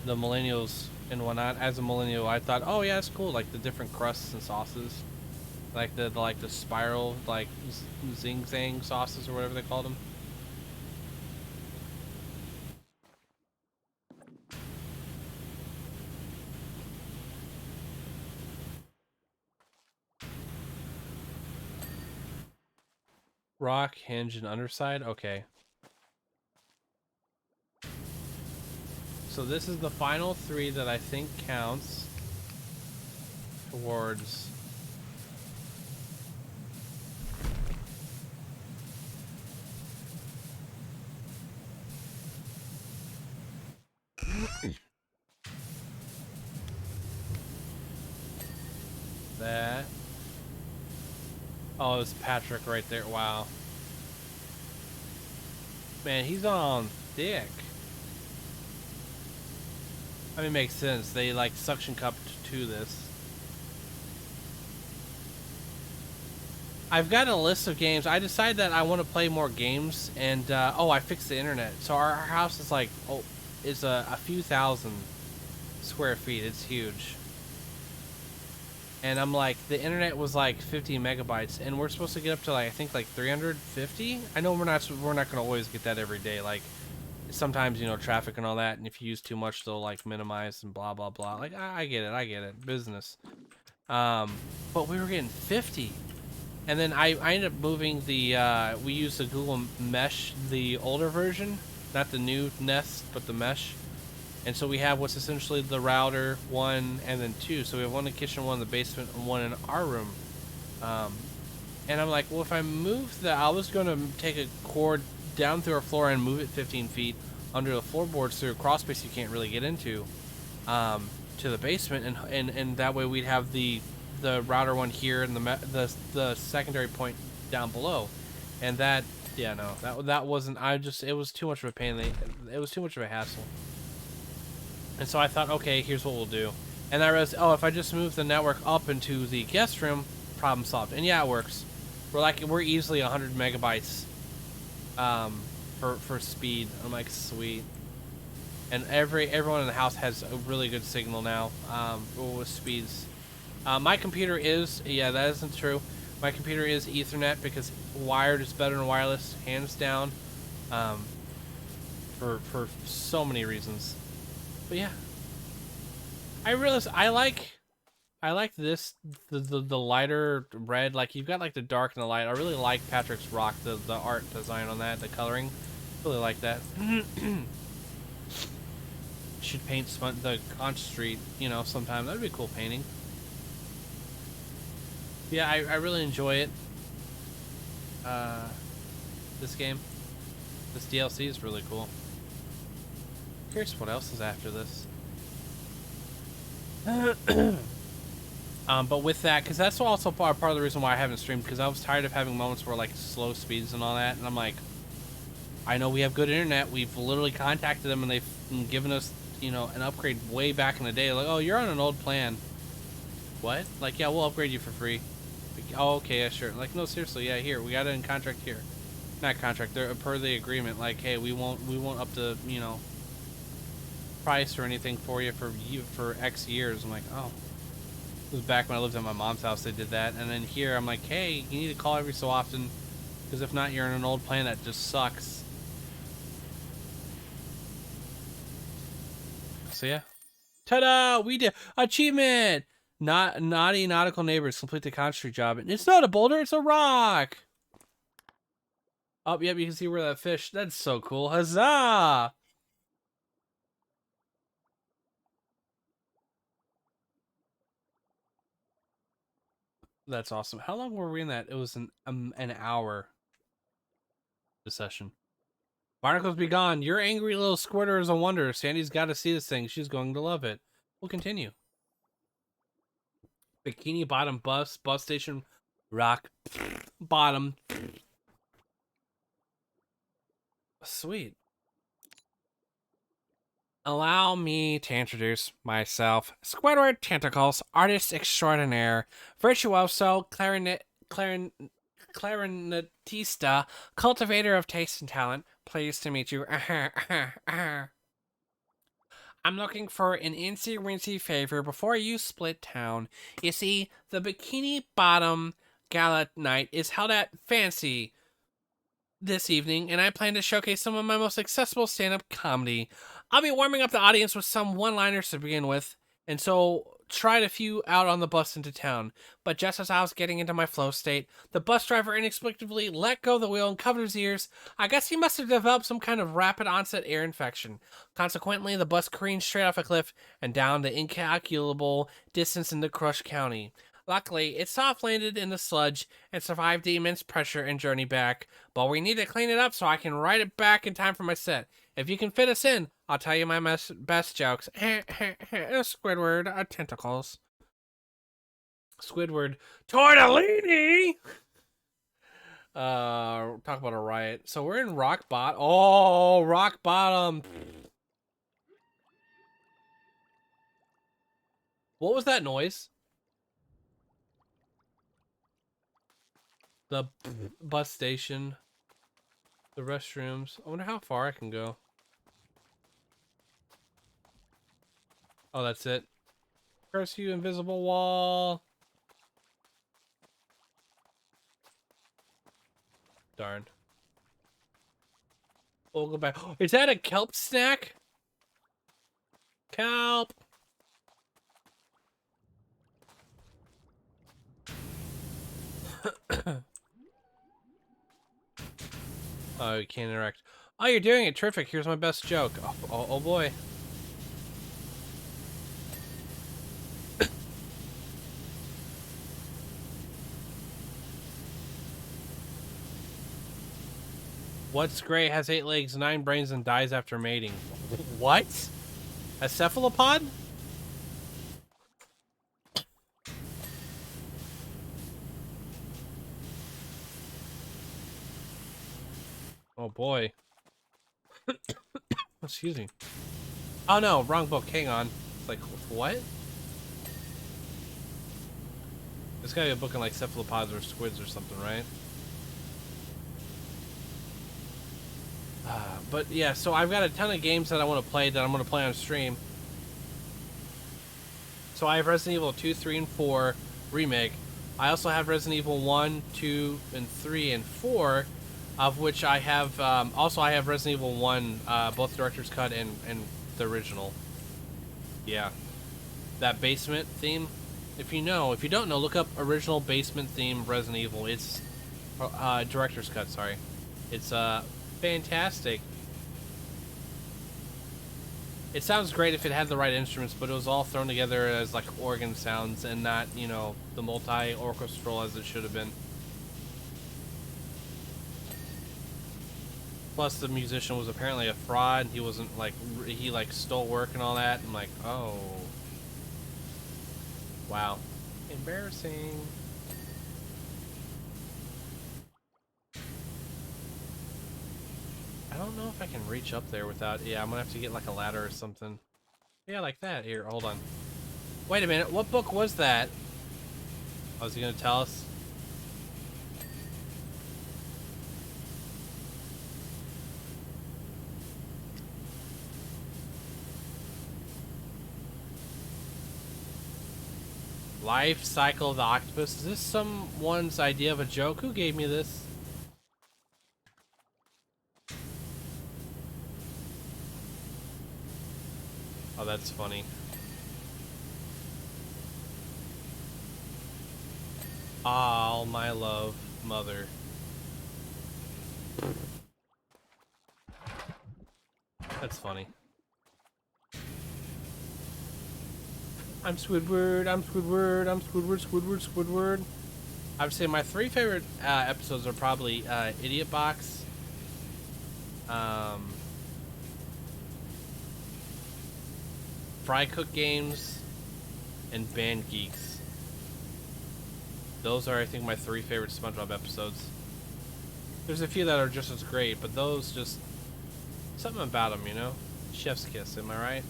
the millennials and whatnot. As a millennial, I thought, oh yeah, it's cool, like the different crusts and sauces. Like the spiral, like zing zang sauces or whatever they called them. Rock, hinge, and underside. Okay. So this is the final 3 that I think counts towards. That. Oh, it's Patrick right there. Wow. Man, he's on thick. I mean, it makes sense. They like suction cupped to this. I've got a list of games. I decided that I want to play more games, and oh, I fixed the internet. So our house is like, oh, it's a few thousand square feet. It's huge. And I'm like, the internet was like 50 megabytes, and we're supposed to get up to like, I think like 350. I know we're not gonna always get that every day. Like sometimes, you know, traffic and all that, and if you use too much, they'll like minimize and blah blah blah. Like I get it, business. But we were getting 50, and then I ended up moving the we used the Google Mesh, the older version, not the new Nest, but the Mesh. And so we have what's essentially the router, 1 and then 2. So we have 1 in the kitchen, 1 in the basement, and 1 in our room. And I'm like, well, if I move that, I was going to take a cord down through our floor and move it 15 feet under the floorboards through a crawl space you can't really get into, to the basement, and that way we'd have the router 1 here and the secondary point down below. And that, yeah, no, that wasn't. It was too much of a pain. It was too much of a hassle. And so I thought, okay, here's what we'll do. And I realized, oh, if I just move the network up into the guest room, problem solved. And yeah, it works. We're easily 100 megabytes for speed. I'm like, sweet. And everyone in the house has a really good signal now with speeds. My computer is, yeah, that isn't true. My computer is Ethernet because wired is better than wireless, hands down. For so many reasons. But yeah, I realize I like I like this, the lighter red. Like, you've got, like, the dark and the light. I really like Patrick's rock, the art design on that, the coloring. Really like that. Should paint the Conch Street, you know, sometime. That'd be a cool painting. Yeah, I really enjoy it. This game. This DLC is really cool. Curious what else is after this. But with that, because that's also part of the reason why I haven't streamed, because I was tired of having moments where, like, slow speeds and all that, and I'm like, I know we have good internet, we've literally contacted them, and they've given us, you know, an upgrade way back in the day, like, oh, you're on an old plan. What? Like, yeah, we'll upgrade you for free. Like, oh, okay, yeah, sure. Like, no, seriously, yeah, here, we got it in contract here. Not contract, they're per the agreement, like, hey, we won't up to, you know, price or anything for you for X years. I'm like, oh. It was back when I lived at my mom's house, they did that. And then here, I'm like, hey, you need to call every so often, because if not, you're in an old plan that just sucks. So yeah. Ta-da! We did achievement! Naughty nautical neighbors complete the Conch Street job. And it's not a boulder, it's a rock! Oh, yep, you can see where that fish. That's so cool. Huzzah! That's awesome. How long were we in that? It was an hour. The session. Barnacles be gone. Your angry little squirter is a wonder. Sandy's got to see this thing. She's going to love it. We'll continue. Bikini Bottom Bus station, rock bottom. Sweet. Allow me to introduce myself. Squidward Tentacles, artist extraordinaire, virtuoso, clarinetista, cultivator of taste and talent. Pleased to meet you. I'm looking for an incy-wincy favor before you split town. You see, the Bikini Bottom Gala night is held at Fancy this evening, and I plan to showcase some of my most accessible stand-up comedy. I'll be warming up the audience with some one-liners to begin with, and so tried a few out on the bus into town. But just as I was getting into my flow state, the bus driver inexplicably let go of the wheel and covered his ears. I guess he must have developed some kind of rapid onset ear infection. Consequently, the bus careened straight off a cliff and down the incalculable distance into Crush County. Luckily, it soft landed in the sludge and survived the immense pressure and journey back, but we need to clean it up so I can write it back in time for my set. If you can fit us in, I'll tell you my best jokes. Squidward, tentacles. Squidward, tortellini! Talk about a riot. So we're in rock bottom. Oh, rock bottom. What was that noise? The bus station, the restrooms. I wonder how far I can go. Oh, that's it. Curse you, invisible wall. Darn. We'll go back. Is that a kelp snack? Kelp. Oh, you can't interact. Oh, you're doing it. Terrific. Here's my best joke. Oh boy. What's gray, has 8 legs, 9 brains, and dies after mating? What? A cephalopod? Oh boy. Excuse me. Oh no, wrong book. Hang on. It's like, what? There's gotta be a book on like cephalopods or squids or something, right? But yeah, so I've got a ton of games that I want to play that I'm going to play on stream. So I have Resident Evil 2, 3, and 4 Remake. I also have Resident Evil 1, 2, and 3, and 4, of which I have, also I have Resident Evil 1, both Director's Cut and the original. Yeah. That basement theme If you don't know, look up original basement theme Resident Evil. It's director's cut. Sorry, it's fantastic. It sounds great if it had the right instruments, but it was all thrown together as like organ sounds and not, you know, the multi-orchestral as it should have been. Plus, the musician was apparently a fraud. He wasn't like he like stole work and all that. I'm like, oh, wow, embarrassing. I don't know if I can reach up there without... Yeah, I'm gonna have to get like a ladder or something. Yeah, like that. Here, hold on. Wait a minute, what book was that? Oh, is he gonna tell us? Life Cycle of the Octopus. Is this someone's idea of a joke? Who gave me this? Oh, that's funny. All my love, mother. That's funny. I'm Squidward, I'm Squidward, I'm Squidward, Squidward, Squidward. I would say my 3 favorite episodes are probably Idiot Box, Fry Cook Games, and Band Geeks. Those are, I think, my 3 favorite SpongeBob episodes. There's a few that are just as great, but those just... something about them, you know? Chef's kiss, am I right?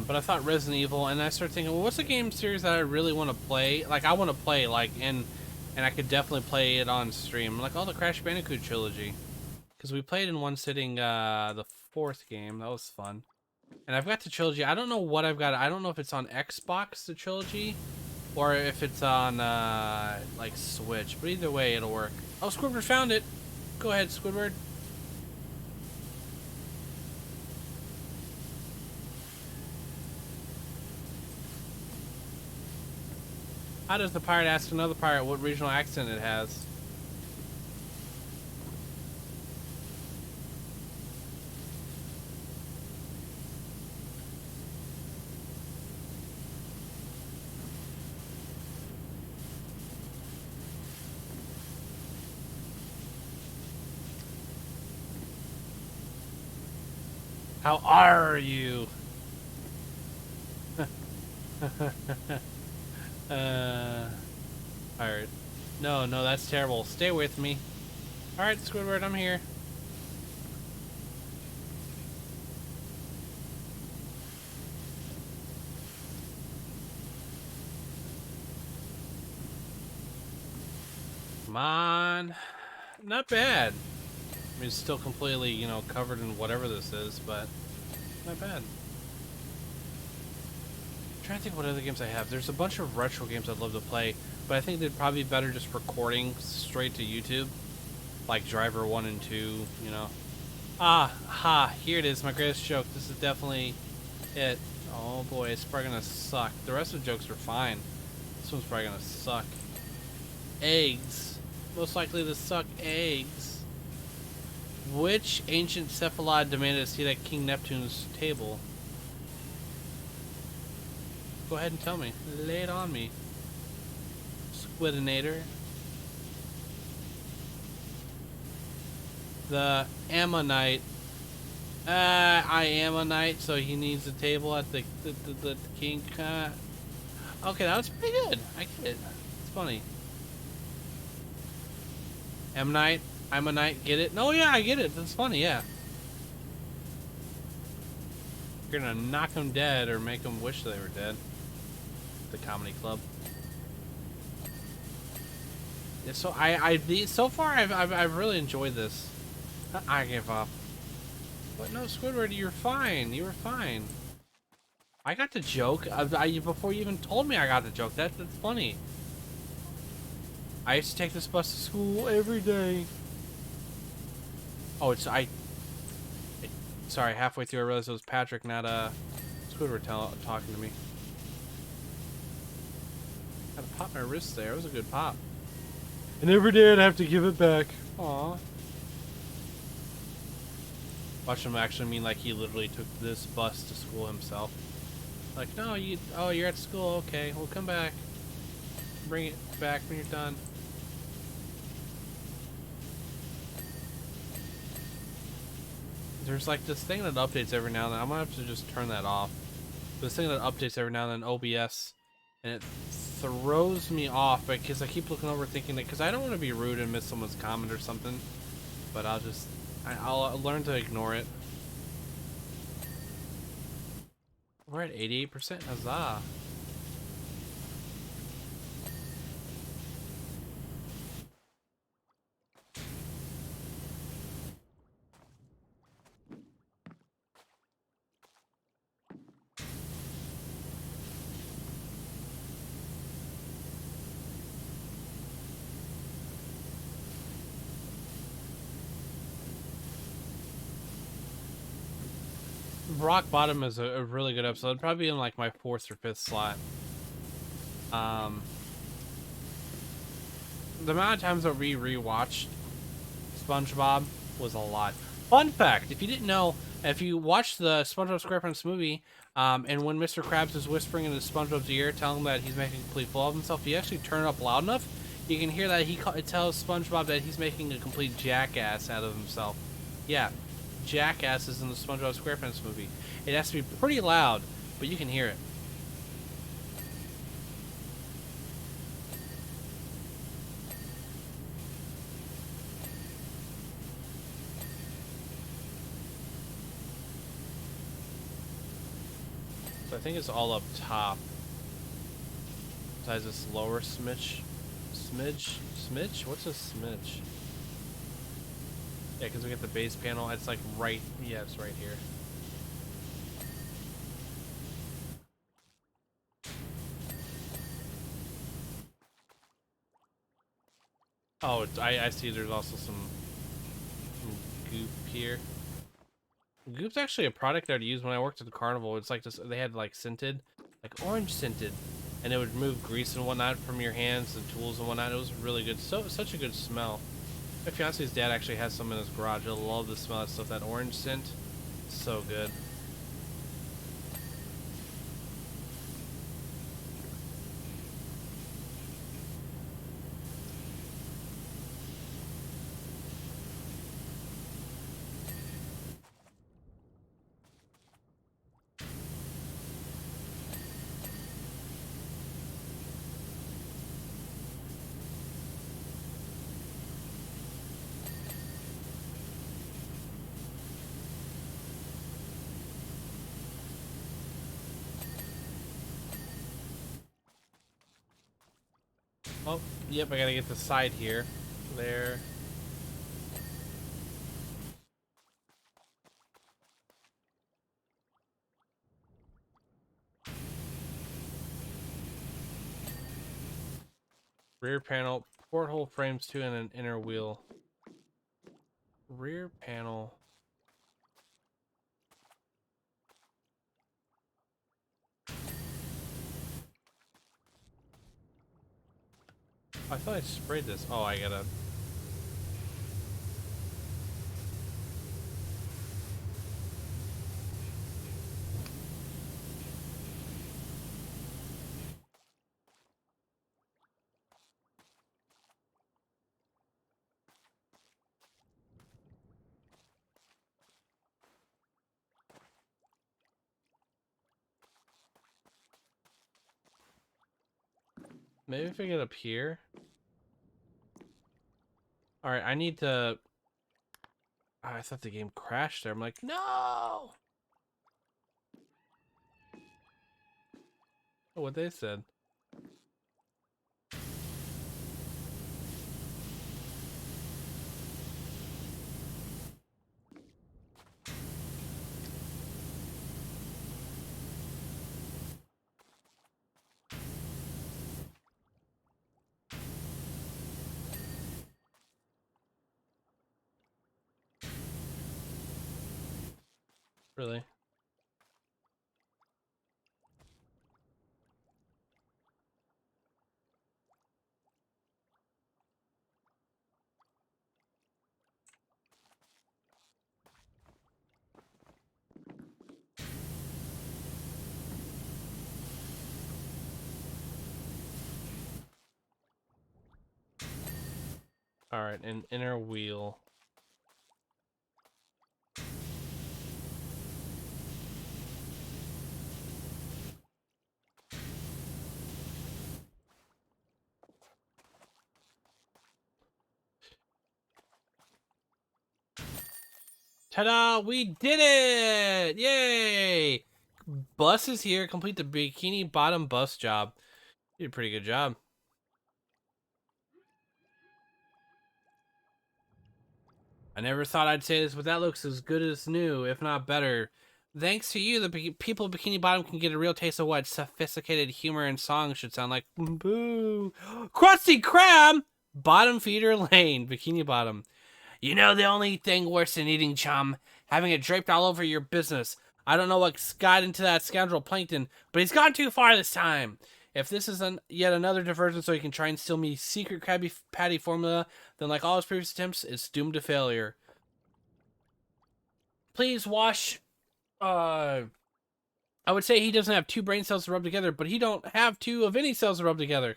But I thought Resident Evil, and I started thinking, well, what's a game series that I really want to play? Like, I want to play, like, and I could definitely play it on stream. Like, all the Crash Bandicoot trilogy. Because we played in one sitting the 4th game. That was fun. And I've got the trilogy. I don't know what I've got. I don't know if it's on Xbox, the trilogy, or if it's on, like, Switch. But either way, it'll work. Oh, Squidward found it. Go ahead, Squidward. How does the pirate ask another pirate what regional accent it has? How are you? Alright. No, that's terrible. Stay with me. Alright, Squidward, I'm here. Come on. Not bad. I mean, it's still completely, you know, covered in whatever this is, but not bad. I'm trying to think what other games I have. There's a bunch of retro games I'd love to play, but I think they'd probably be better just recording straight to YouTube. Like Driver 1 and 2, you know. Here it is, my greatest joke. This is definitely it. Oh boy, it's probably gonna suck. The rest of the jokes are fine. This one's probably gonna suck. Eggs. Most likely to suck eggs. Which ancient cephalad demanded a seat at King Neptune's table? Go ahead and tell me. Lay it on me. Squidinator. The Ammonite. I am a knight, so he needs a table at the king. Okay, that was pretty good. I get it. It's funny. Ammonite. I'm a knight. Get it? No, yeah, I get it. That's funny. Yeah. You're gonna knock them dead or make them wish they were dead. The comedy club. So so far I've really enjoyed this. I give up. But no, Squidward, you're fine. You were fine. I got the joke. Before you even told me I got the joke. That's funny. I used to take this bus to school every day. Oh, sorry, halfway through I realized it was Patrick, not Squidward talking to me. I had to pop my wrist there. It was a good pop. And every day I'd have to give it back. Aw. Watch him actually mean like he literally took this bus to school himself. Like, no, you're at school, okay, well come back. Bring it back when you're done. There's like this thing that updates every now and then. I'm gonna have to just turn that off. This thing that updates every now and then, OBS, and it throws me off because I keep looking over thinking that, because I don't want to be rude and miss someone's comment or something, but I'll learn to ignore it. We're at 88%, huzzah. Rock Bottom is a really good episode. It'd probably be in like my 4th or 5th slot. The amount of times that we rewatched SpongeBob was a lot. Fun fact, if you didn't know, if you watched the SpongeBob SquarePants movie, and when Mr. Krabs is whispering into SpongeBob's ear, telling him that he's making a complete fool of himself, if you actually turn it up loud enough, you can hear that it tells SpongeBob that he's making a complete jackass out of himself. Yeah, jackass is in the SpongeBob SquarePants movie. It has to be pretty loud, but you can hear it. So I think it's all up top. Besides this lower smidge? What's a smidge? Yeah, because we get the base panel. It's like right, yeah, it's right here. Oh, I see there's also some goop here. Goop's actually a product that I'd use when I worked at the carnival. It's like this, they had like scented, like orange scented, and it would remove grease and whatnot from your hands and tools and whatnot. It was really good. Such a good smell. My fiance's dad actually has some in his garage. He'll love the smell of stuff. That orange scent, so good. Oh, yep, I gotta get the side here. There. Rear panel, porthole frames 2 and an inner wheel. Rear panel. I thought I sprayed this. Oh, I gotta. Maybe if I get up here. Alright, I need to. I thought the game crashed there. I'm like, no! Oh, what they said. Really? All right, an inner wheel. Ta-da! We did it! Yay! Bus is here. Complete the Bikini Bottom Bus job. You did a pretty good job. I never thought I'd say this, but that looks as good as new, if not better. Thanks to you, the people of Bikini Bottom can get a real taste of what sophisticated humor and songs should sound like. Boo! Krusty Krab! Bottom feeder lane, Bikini Bottom. You know the only thing worse than eating chum? Having it draped all over your business. I don't know what got into that scoundrel Plankton, but he's gone too far this time. If this is yet another diversion so he can try and steal me secret Krabby Patty formula, then like all his previous attempts, it's doomed to failure. Please wash... I would say he doesn't have 2 brain cells to rub together, but he don't have 2 of any cells to rub together.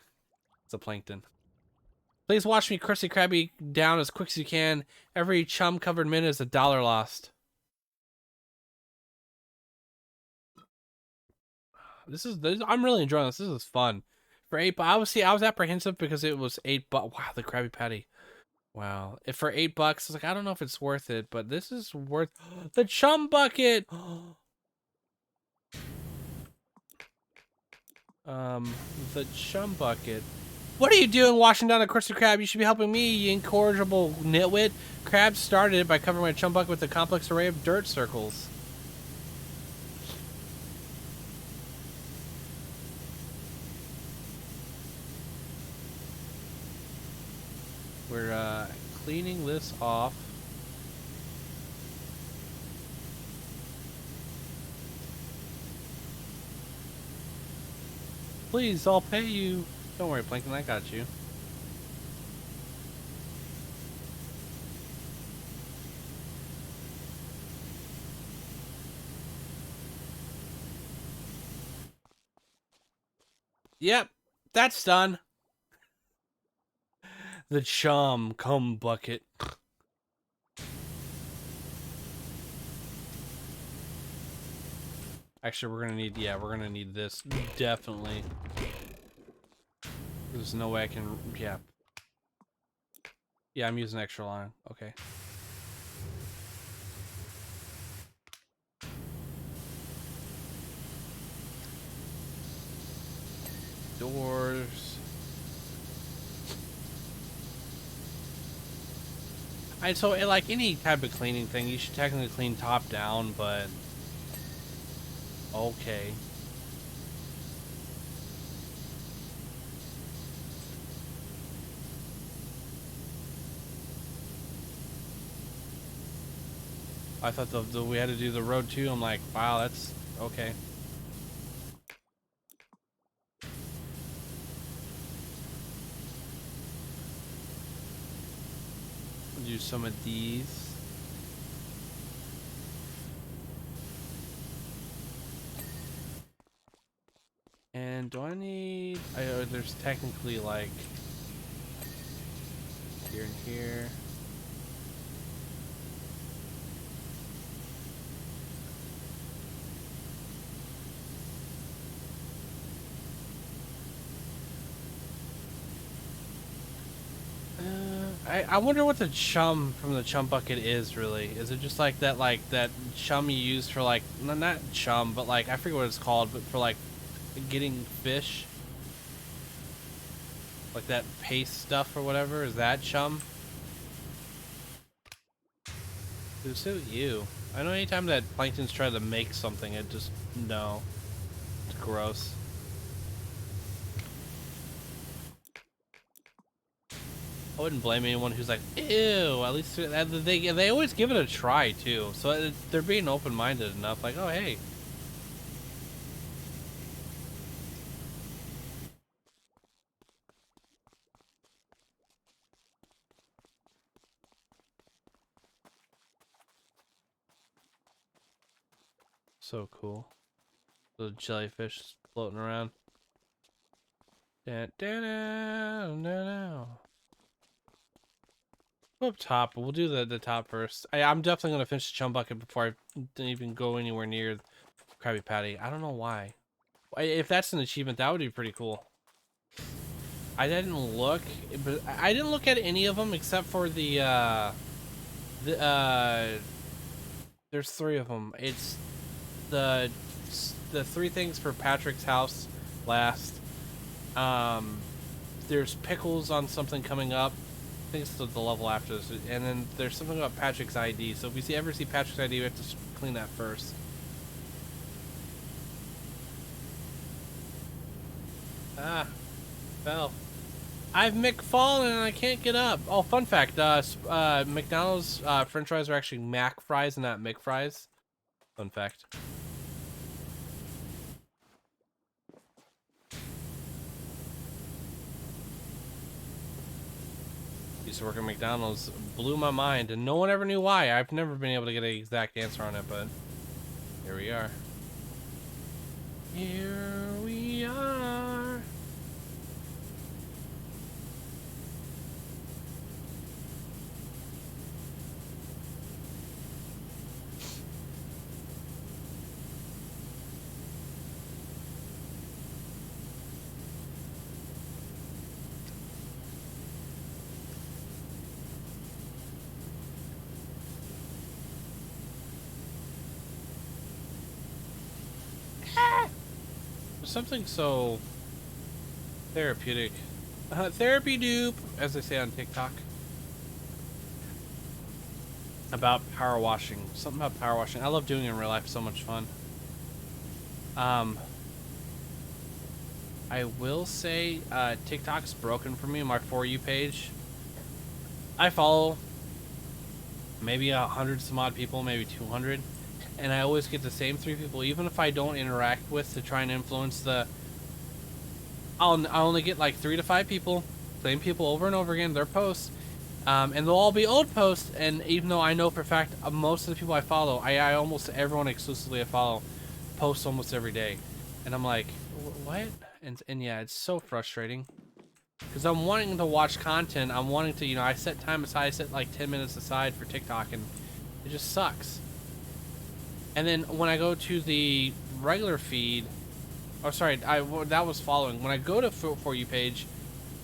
It's a plankton. Please watch me Krusty Krabby down as quick as you can. Every chum-covered minute is $1 lost. I'm really enjoying this. This is fun. For $8, I was apprehensive because it was $8. Wow, the Krabby Patty. Wow. If for $8, I was like, I don't know if it's worth it, but this is worth the chum bucket. The chum bucket. What are you doing washing down a Krusty Krab? You should be helping me, you incorrigible nitwit. Krabs started it by covering my chum bucket with a complex array of dirt circles. We're cleaning this off. Please, I'll pay you. Don't worry, Plankton, I got you. Yep, that's done. The chum cum bucket. Actually, we're gonna need this definitely. There's no way I can, yeah. Yeah, I'm using extra line. Okay. Doors. So like any type of cleaning thing, you should technically clean top down, but okay. I thought we had to do the road too. I'm like, wow, that's okay. We'll do some of these. And do I need... there's technically like here and here. I wonder what the chum from the chum bucket is really. Is it just like that chum you use for like, not chum, but like, I forget what it's called, but for like getting fish? Like that paste stuff or whatever? Is that chum? Dude, so you. I know anytime that Plankton's trying to make something, it just, no. It's gross. I wouldn't blame anyone who's like, ew. At least they always give it a try too. So they're being open-minded enough. Like, oh hey. So cool. The jellyfish floating around. Up top. We'll do the top first. I'm definitely gonna finish the chum bucket before I even go anywhere near Krabby Patty. I don't know why. If that's an achievement, that would be pretty cool. I didn't look, but I didn't look at any of them except for there's 3 of them. It's the 3 things for Patrick's house last. There's pickles on something coming up. I think it's the level after this. And then there's something about Patrick's ID. So if we ever see Patrick's ID, we have to clean that first. Ah, fell. I've McFallen and I can't get up. Oh, fun fact. McDonald's French fries are actually Mac fries and not McFries. Fun fact. Used to work at McDonald's, blew my mind, and no one ever knew why. I've never been able to get an exact answer on it, but here we are. Here we are. There's something so therapeutic. Therapy dupe, as they say on TikTok. About power washing. Something about power washing. I love doing it in real life. So much fun. I will say TikTok's broken for me. My For You page. I follow maybe 100 some odd people, maybe 200. And I always get the same 3 people, even if I don't interact with to try and influence the... I'll only get like 3 to 5 people, same people over and over again, their posts. And they'll all be old posts, and even though I know for a fact most of the people I follow, I almost everyone exclusively I follow, posts almost every day. And I'm like, what? And yeah, it's so frustrating. Because I'm wanting to watch content, I'm wanting to, I set time aside, I set like 10 minutes aside for TikTok, and it just sucks. And then when I go to the regular feed, oh sorry, that was following. When I go to For You page,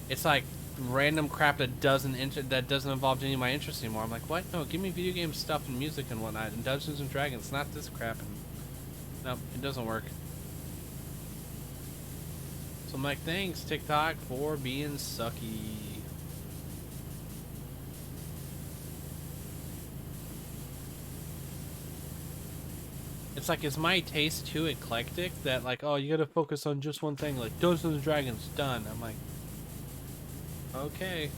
it's like random crap that doesn't involve any of my interests anymore. I'm like, what? No, give me video game stuff and music and whatnot, and Dungeons and Dragons, not this crap. And no, it doesn't work. So I'm like, thanks TikTok for being sucky. It's like, is my taste too eclectic that like, oh, you gotta focus on just one thing, like Dungeons and Dragons, done. I'm like, okay.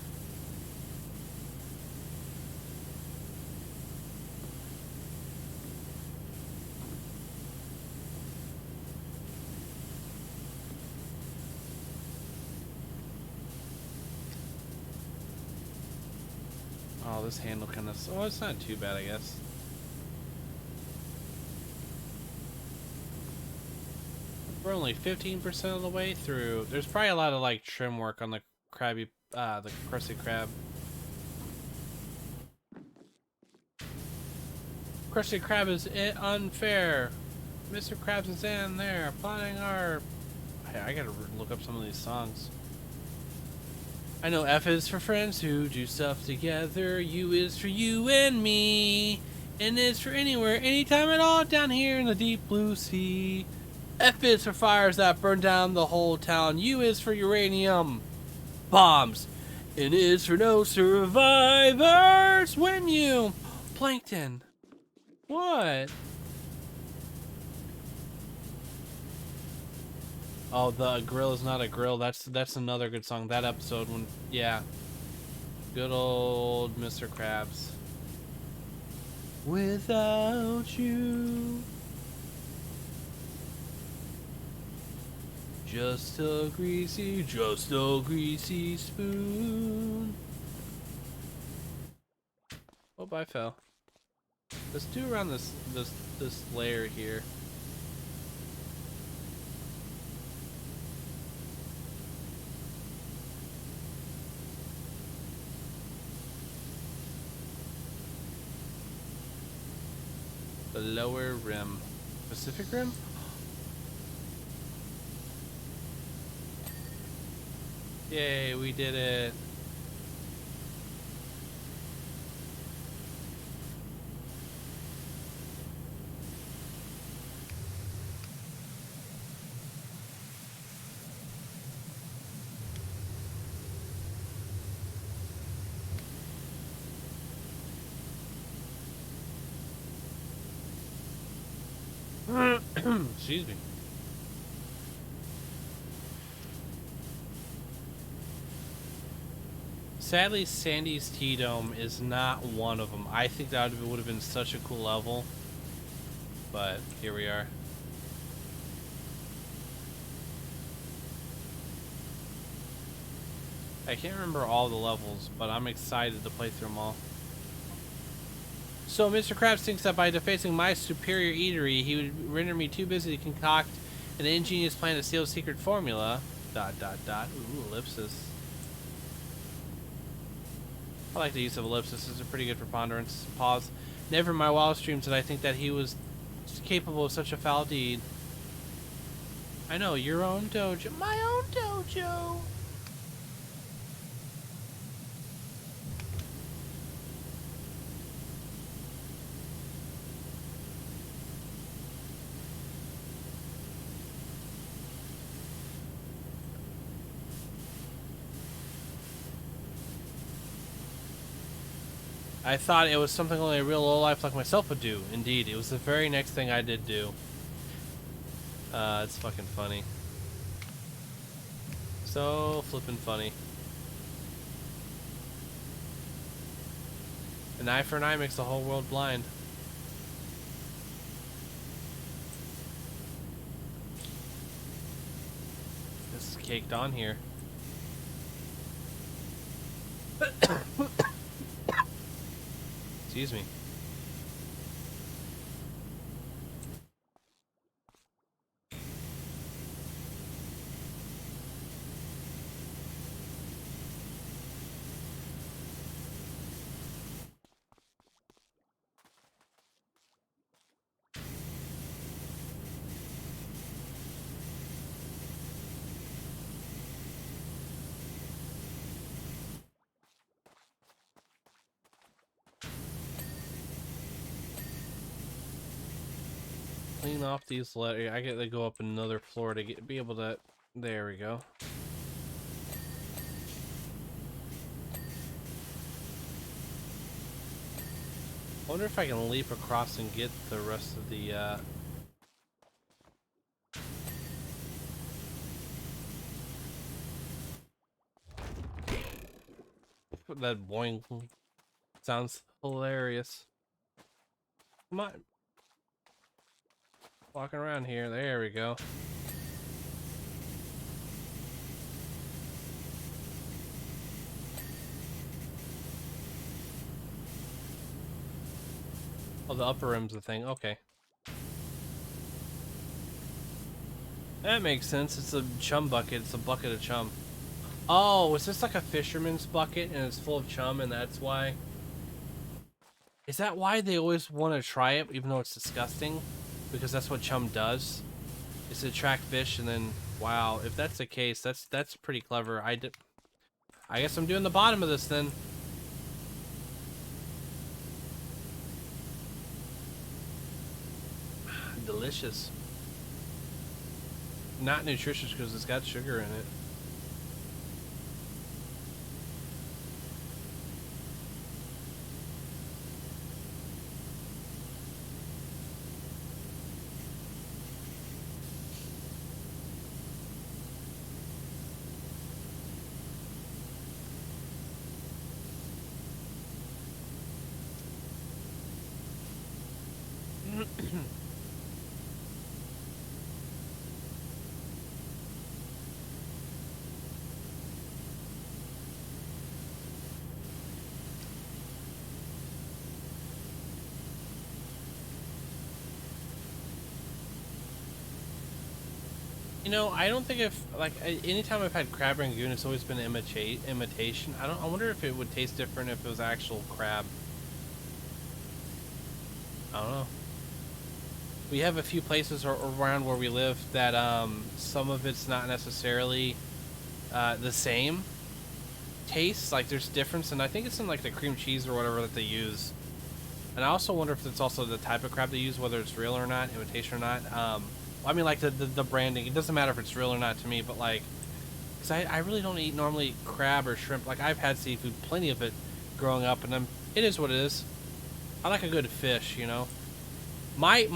Oh, this handle kind of, oh, it's not too bad, I guess. We're only 15% of the way through. There's probably a lot of like trim work on the Krusty Krab. Krusty Krab is unfair. Mr. Krabs is in there plotting our... I gotta look up some of these songs. I know F is for friends who do stuff together. U is for you and me. N is for anywhere, anytime at all down here in the deep blue sea. F is for fires that burn down the whole town. U is for uranium bombs. N is for no survivors when you... Plankton. What? Oh, the grill is not a grill. That's another good song. That episode when... Yeah. Good old Mr. Krabs. Without you, just a greasy spoon. Oh, I fell. Let's do around this layer here. The lower rim. Pacific Rim? Yay, we did it. Excuse me. Sadly, Sandy's T-Dome is not one of them. I think that would have been such a cool level. But here we are. I can't remember all the levels, but I'm excited to play through them all. So Mr. Krabs thinks that by defacing my superior eatery, he would render me too busy to concoct an ingenious plan to steal a secret formula. ... Ooh, ellipsis. I like the use of ellipsis. It's a pretty good preponderance. Pause. Never in my wildest dreams did I think that he was capable of such a foul deed. I know, your own dojo. My own dojo! I thought it was something only a real lowlife like myself would do. Indeed, it was the very next thing I did do. It's fucking funny. So flippin' funny. An eye for an eye makes the whole world blind. This is caked on here. Excuse me. Clean off these letters. I gotta go up another floor to be able to. There we go. I wonder if I can leap across and get the rest of the. That boing sounds hilarious. Come on. Walking around here. There we go. Oh, the upper rim's the thing. Okay. That makes sense. It's a chum bucket. It's a bucket of chum. Oh, is this like a fisherman's bucket and it's full of chum and that's why? Is that why they always want to try it even though it's disgusting? Because that's what chum does, is to attract fish. And then wow, if that's the case, that's pretty clever. I guess I'm doing the bottom of this then. Delicious. Not nutritious because it's got sugar in it. You know, I don't think if like anytime I've had crab rangoon, it's always been imitation. I wonder if it would taste different if it was actual crab. I don't know. We have a few places around where we live that some of it's not necessarily the same taste. Like there's difference, and I think it's in like the cream cheese or whatever that they use. And I also wonder if it's also the type of crab they use, whether it's real or not, imitation or not. I mean, like the branding. It doesn't matter if it's real or not to me, but like, cause I really don't eat normally crab or shrimp. Like I've had seafood, plenty of it, growing up, and it is what it is. I like a good fish, you know. My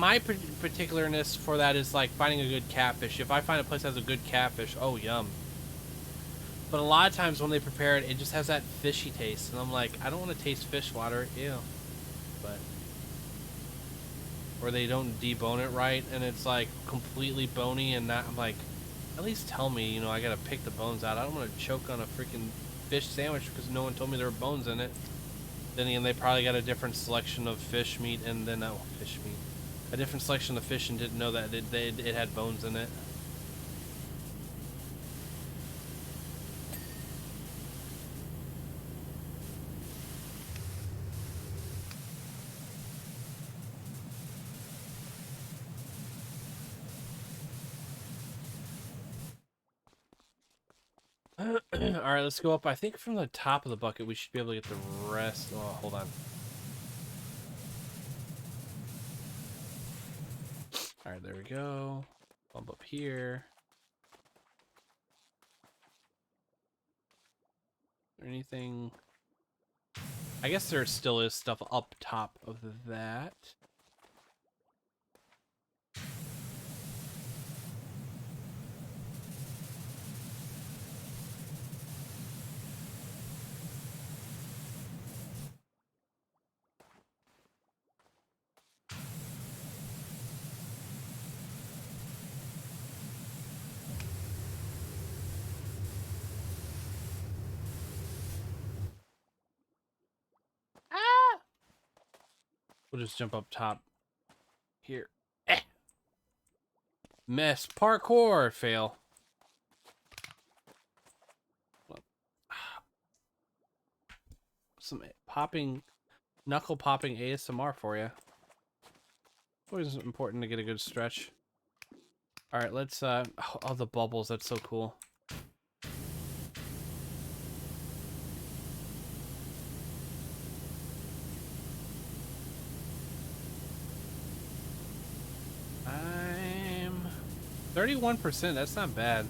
particularness for that is like finding a good catfish. If I find a place that has a good catfish, oh yum. But a lot of times when they prepare it, it just has that fishy taste, and I'm like, I don't want to taste fish water, ew. But or they don't debone it right, and it's like completely bony and not. I'm like, at least tell me, you know, I gotta pick the bones out. I don't want to choke on a freaking fish sandwich because no one told me there were bones in it. Then again, they probably got a different selection of fish meat, and then fish meat, a different selection of fish, and didn't know that it had bones in it. Alright, let's go up. I think from the top of the bucket, we should be able to get the rest. Oh, hold on. Alright, there we go. Bump up here. Is there anything? I guess there still is stuff up top of that. Ah! We'll just jump up top here. Eh. Miss parkour fail. Some popping, knuckle popping ASMR for you. Always important to get a good stretch. All right, let's oh, the bubbles, that's so cool. I'm 31%, that's not bad.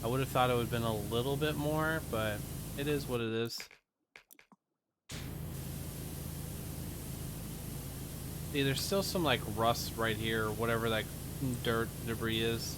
I would have thought it would have been a little bit more, but it is what it is. See, there's still some like rust right here, or whatever that dirt debris is.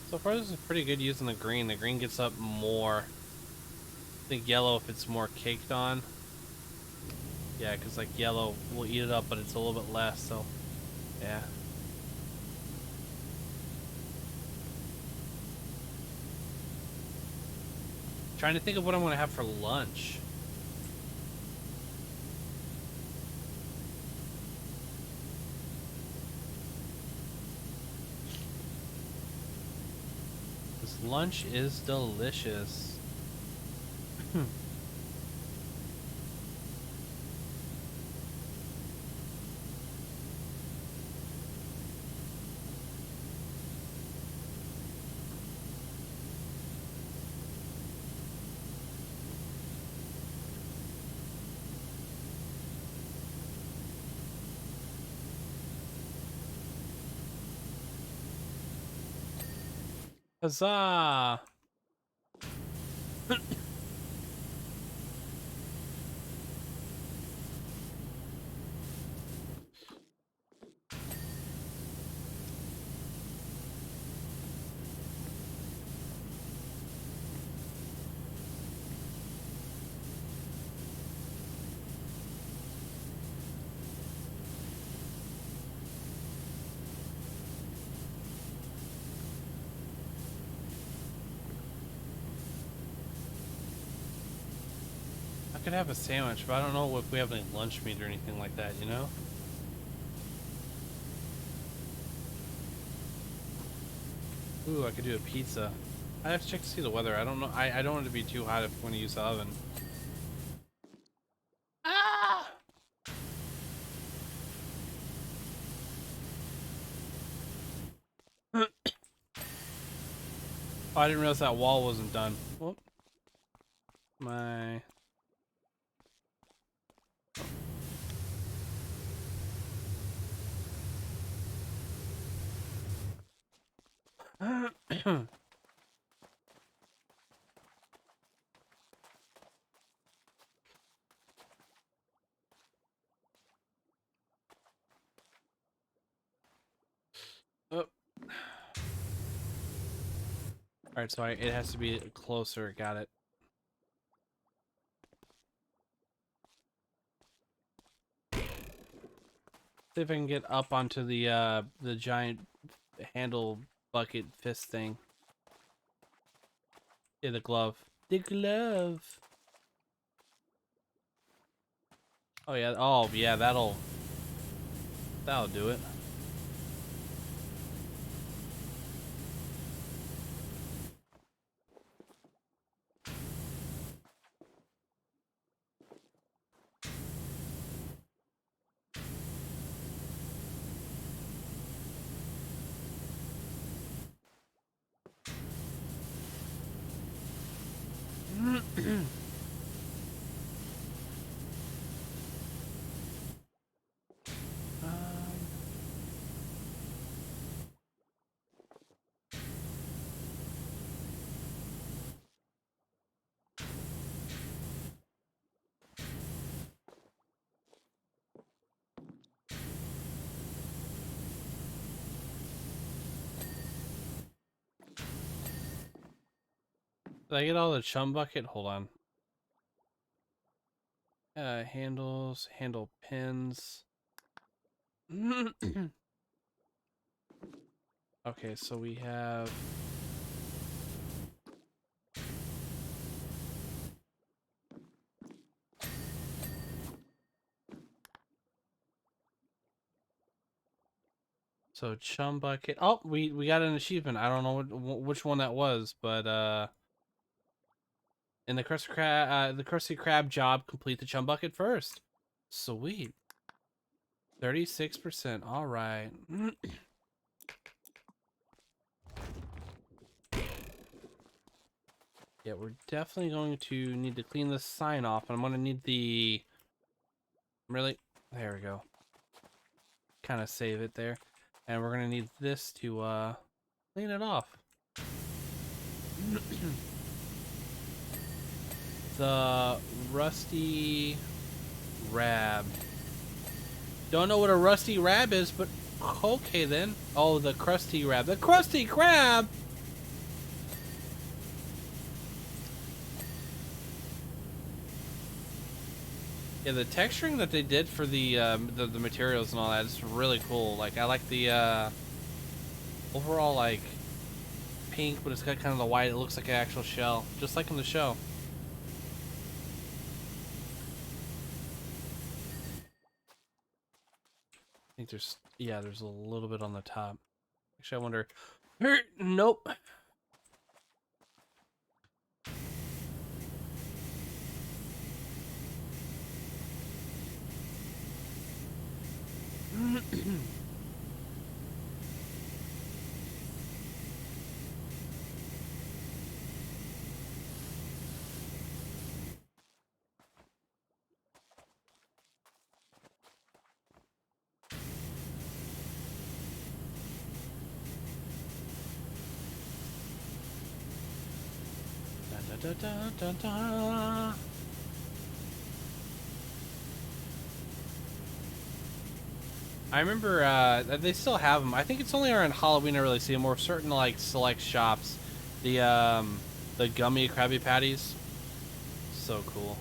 So far, this is pretty good using the green. The green gets up more. I think yellow, if it's more caked on. Yeah, because like yellow will eat it up, but it's a little bit less, so yeah. Trying to think of what I'm going to have for lunch. This lunch is delicious. Huzzah! I could have a sandwich, but I don't know if we have any lunch meat or anything like that, you know? Ooh, I could do a pizza. I have to check to see the weather. I don't know. I don't want it to be too hot if we're going to use the oven. Ah! Oh, I didn't realize that wall wasn't done. Whoop. My... Oh. Alright, so it has to be closer. Got it. See if I can get up onto the giant handle bucket fist thing. Yeah, the glove. The glove. Oh yeah. Oh yeah. That'll do it. Did I get all the chum bucket? Hold on. Handles, handle pins. Okay, so we have... So chum bucket. Oh, we got an achievement. I don't know which one that was, but in the Krusty Krab job, complete the chum bucket first. Sweet. 36%. All right. Yeah, we're definitely going to need to clean this sign off, and I'm going to need the... Really? There we go. Kind of save it there. And we're going to need this to clean it off. The rusty rab. Don't know what a rusty rab is, but okay then. Oh, the Krusty Krab. The Krusty Krab! Yeah, the texturing that they did for the materials and all that is really cool. Like, I like the overall, like, pink, but it's got kind of the white. It looks like an actual shell, just like in the show. I think there's a little bit on the top. Actually, I wonder. Nope. da, da, da, da. I remember they still have them. I think it's only around Halloween I really see them, or certain like select shops. The gummy Krabby Patties, so cool.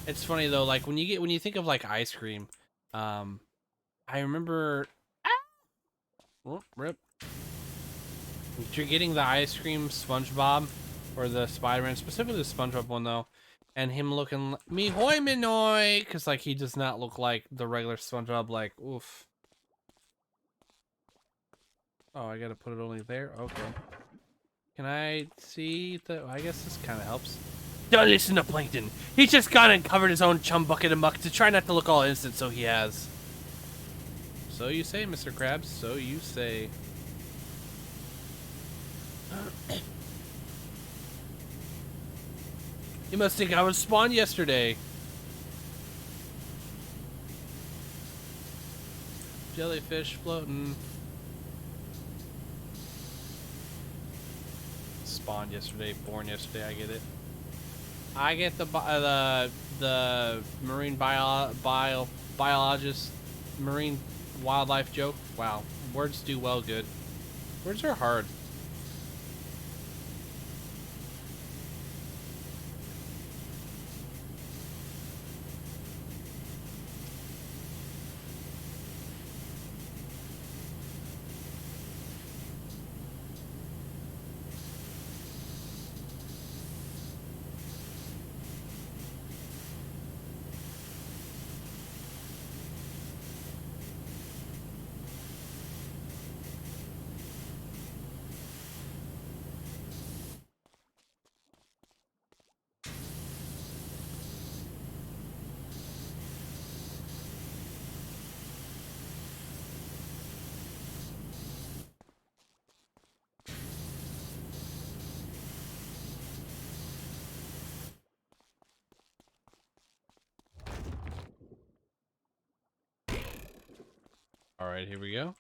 It's funny though, like when you think of like ice cream, I remember. Oh, rip. You're getting the ice cream SpongeBob, or the Spider-Man, specifically the SpongeBob one though, and him looking me hoy me noy, because like he does not look like the regular SpongeBob. Like oof. Oh, I gotta put it only there. Okay. Can I see the? I guess this kind of helps. Don't listen to Plankton. He's just gone and covered his own chum bucket of muck to try not to look all innocent. So he has. So you say, Mr. Krabs. So you say. You must think I was spawned yesterday. Jellyfish floating. Spawned yesterday, born yesterday. I get it. I get the marine biologist, marine wildlife joke. Wow, words do well good. Words are hard. All right, here we go.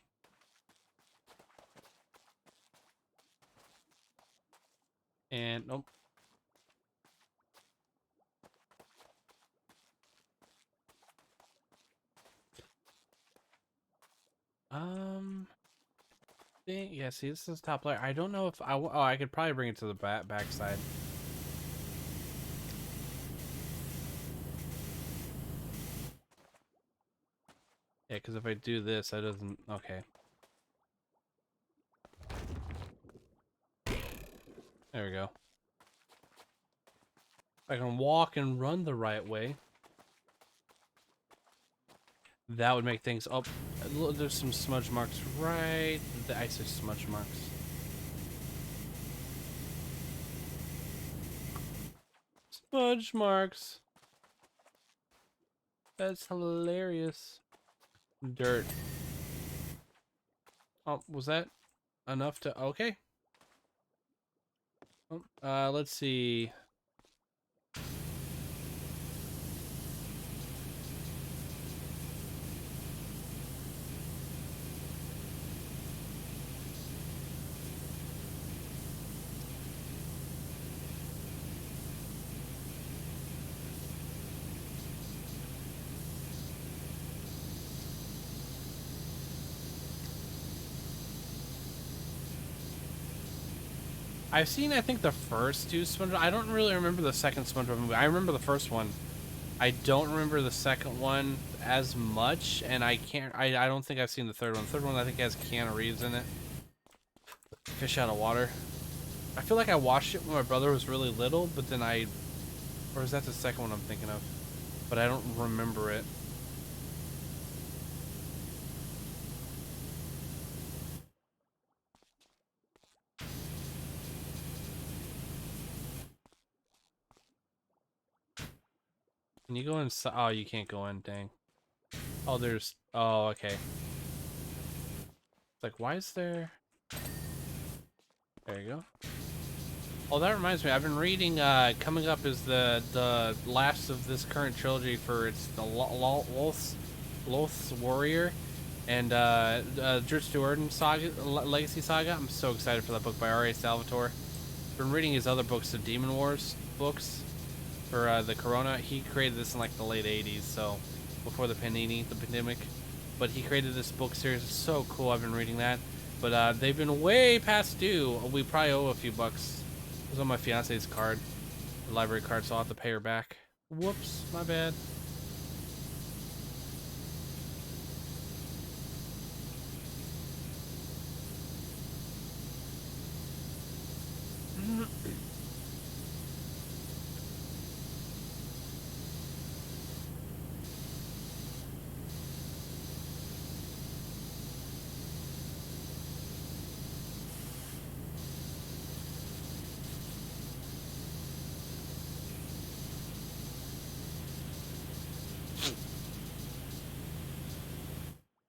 And nope. Yeah. See, this is top layer. I don't know if I could probably bring it to the back side. Yeah, because if I do this, that doesn't. Okay. There we go. I can walk and run the right way. That would make things up. Oh, there's some smudge marks right. The ice is smudge marks. Smudge marks. That's hilarious. Dirt. Oh, was that enough to? Okay. Oh, let's see. I've seen, I think, the first two SpongeBob. I don't really remember the second SpongeBob movie. I remember the first one. I don't remember the second one as much, and I don't think I've seen the third one. The third one, I think, has Keanu Reeves in it. Fish out of water. I feel like I watched it when my brother was really little, but then or is that the second one I'm thinking of? But I don't remember it. Can you go inside? Oh, you can't go in, dang. Oh, there's... Oh, okay. It's like, why is there... There you go. Oh, that reminds me. I've been reading, coming up is the last of this current trilogy for it's the Loth's Warrior and Dritz Duerden saga, Legacy Saga. I'm so excited for that book by R.A. Salvatore. Been reading his other books, the Demon Wars books for the Corona. He created this in like the late 80s, so before the pandemic. But he created this book series. It's so cool. I've been reading that. But they've been way past due. We probably owe a few bucks. It was on my fiance's card, the library card, so I'll have to pay her back. Whoops, my bad.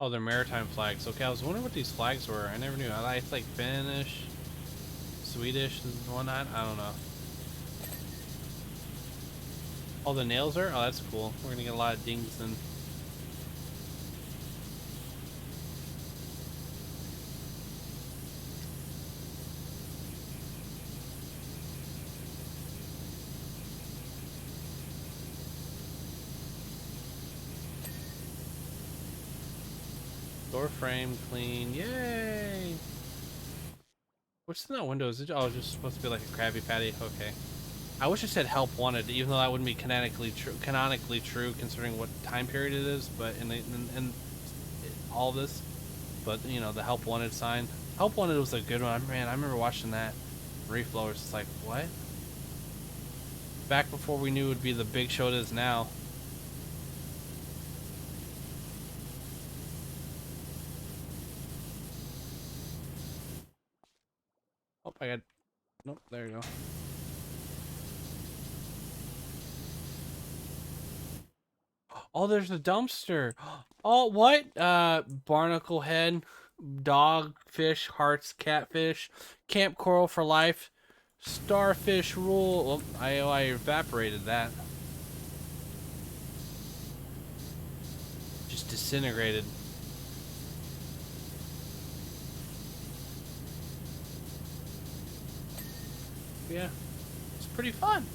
Oh, they're maritime flags. Okay, I was wondering what these flags were. I never knew. I like like Finnish, Swedish, and whatnot. I don't know. Oh, the nails are? Oh, that's cool. We're gonna get a lot of dings then. Door frame clean. Yay! What's in that window? Is it? Oh, it's just supposed to be like a Krabby Patty. Okay. I wish it said help wanted, even though that wouldn't be canonically true considering what time period it is. But in all this, but you know, the help wanted sign. Help wanted was a good one. Man, I remember watching that. Reflow was just like, what? Back before we knew it would be the big show it is now. Oh, I got. Nope, there you go. Oh, there's a dumpster. Oh, what? Barnacle head, dog, fish, hearts, catfish, camp coral for life, starfish rule. Well, I evaporated that. Just disintegrated. Yeah, it's pretty fun.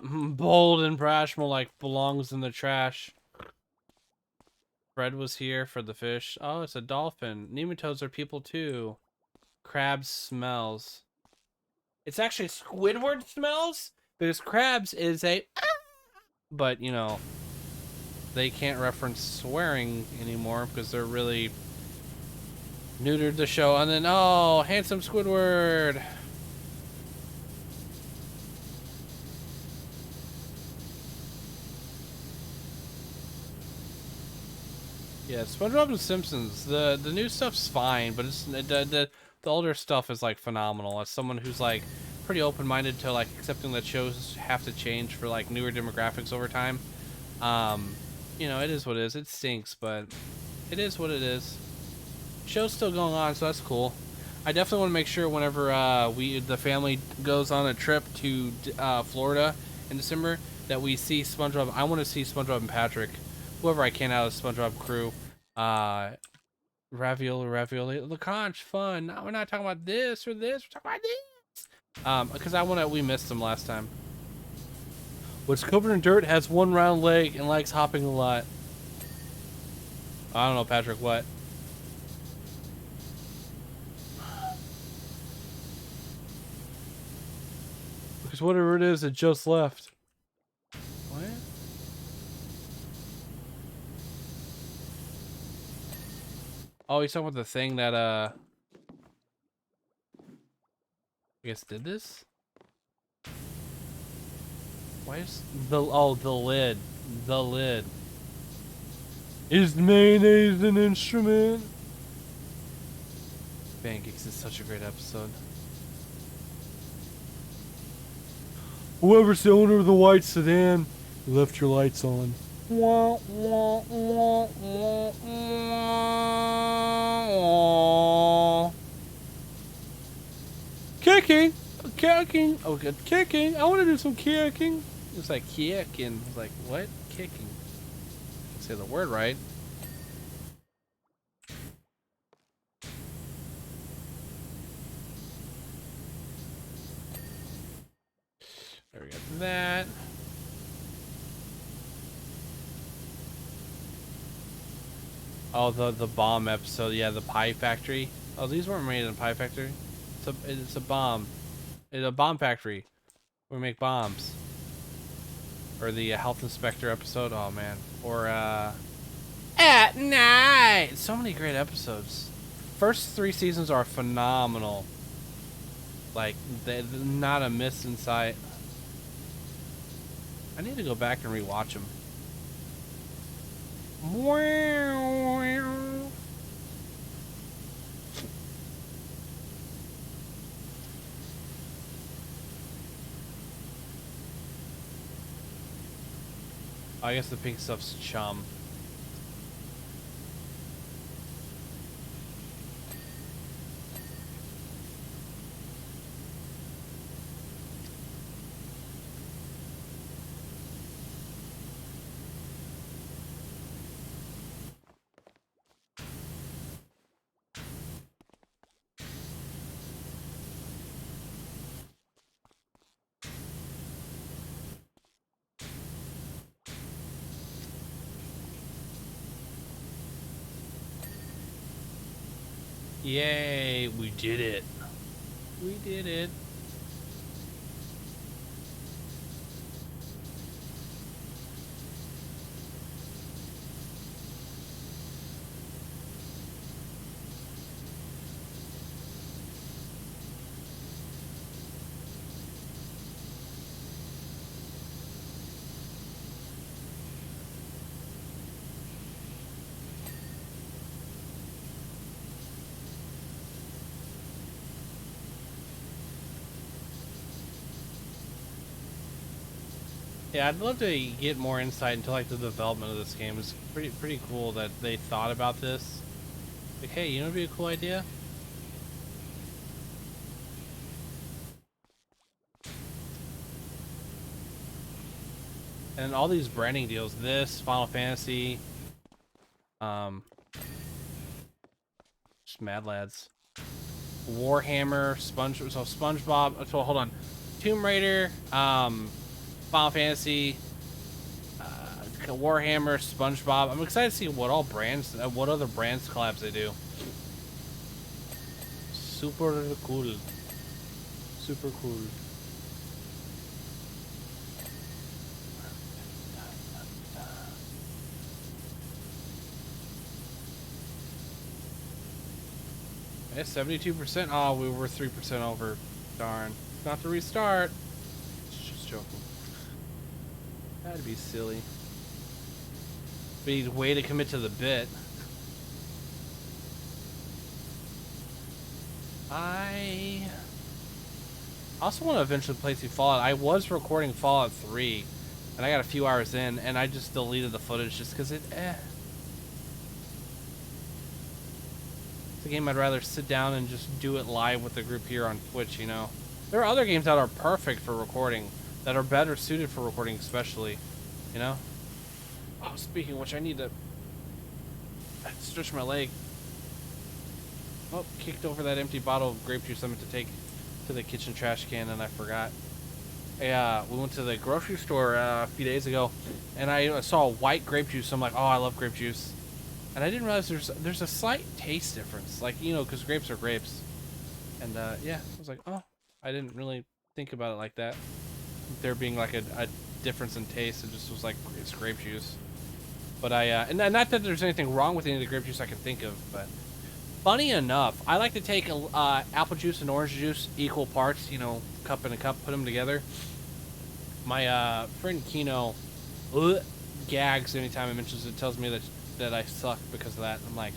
Bold and brash, more like belongs in the trash. Fred was here for the fish. Oh, it's a dolphin. Nematodes are people too. Crabs smells. It's actually Squidward smells because crabs is a. But you know, they can't reference swearing anymore because they're really neutered the show. And then oh, handsome Squidward. Yeah, SpongeBob and Simpsons. The new stuff's fine, but it's the older stuff is like phenomenal. As someone who's like pretty open-minded to like accepting that shows have to change for like newer demographics over time. You know, it is what it is. It stinks, but it is what it is. Show's still going on, so that's cool. I definitely want to make sure whenever the family goes on a trip to Florida in December that we see SpongeBob. I want to see SpongeBob and Patrick. Whoever I can out of the SpongeBob crew. Ravioli, the conch, fun. No, we're not talking about this or this. We're talking about this. Because we missed them last time. What's covered in dirt, has one round leg, and likes hopping a lot. I don't know, Patrick, what? Because whatever it is, it just left. What? Oh, he's talking about the thing that, I guess did this? Why is the lid. The lid. Is mayonnaise an instrument? Pancakes is such a great episode. Whoever's the owner of the white sedan, left your lights on. Wah, wah, wah, wah, wah. Kicking! Kicking! Oh, good. Kicking! I want to do some kicking! It's like kicking. It's like, what? Kicking. say the word right. There we got that. Oh, the bomb episode. Yeah, the pie factory. Oh, these weren't made in a pie factory. It's a bomb. It's a bomb factory. We make bombs. Or the health inspector episode. Oh man. Or at night. So many great episodes. First 3 seasons are phenomenal. Like not a miss in sight. I need to go back and rewatch them. I guess the pink stuff's chum. Yay, we did it. We did it. Yeah, I'd love to get more insight into like the development of this game. It's pretty cool that they thought about this. Like, hey, you know, it'd be a cool idea. And all these branding deals, this Final Fantasy, just Mad Lads, Warhammer, SpongeBob. So hold on, Tomb Raider, Final Fantasy, Warhammer, SpongeBob. I'm excited to see what all brands, what other brands collabs they do. Super cool. Super cool. Yeah, 72%. Oh, we were 3% over. Darn. Not to restart. Just joking. That'd be silly. But he'd way to commit to the bit. I also want to eventually play through Fallout. I was recording Fallout 3, and I got a few hours in, and I just deleted the footage just because it's a game I'd rather sit down and just do it live with the group here on Twitch, you know. There are other games that are perfect for recording, that are better suited for recording especially, you know. Oh, speaking of which, I need to stretch my leg. Oh, kicked over that empty bottle of grape juice I meant to take to the kitchen trash can, and I forgot. We went to the grocery store a few days ago, and I saw white grape juice. So I'm like, oh, I love grape juice. And I didn't realize there's a slight taste difference, like, you know, because grapes are grapes. And yeah, I was like, oh, I didn't really think about it like that. There being like a difference in taste. It just was like, it's grape juice. But and not that there's anything wrong with any of the grape juice I can think of, but funny enough, I like to take apple juice and orange juice equal parts, you know, cup and a cup, put them together. My friend Kino gags anytime I mentions it, tells me that I suck because of that. I'm like,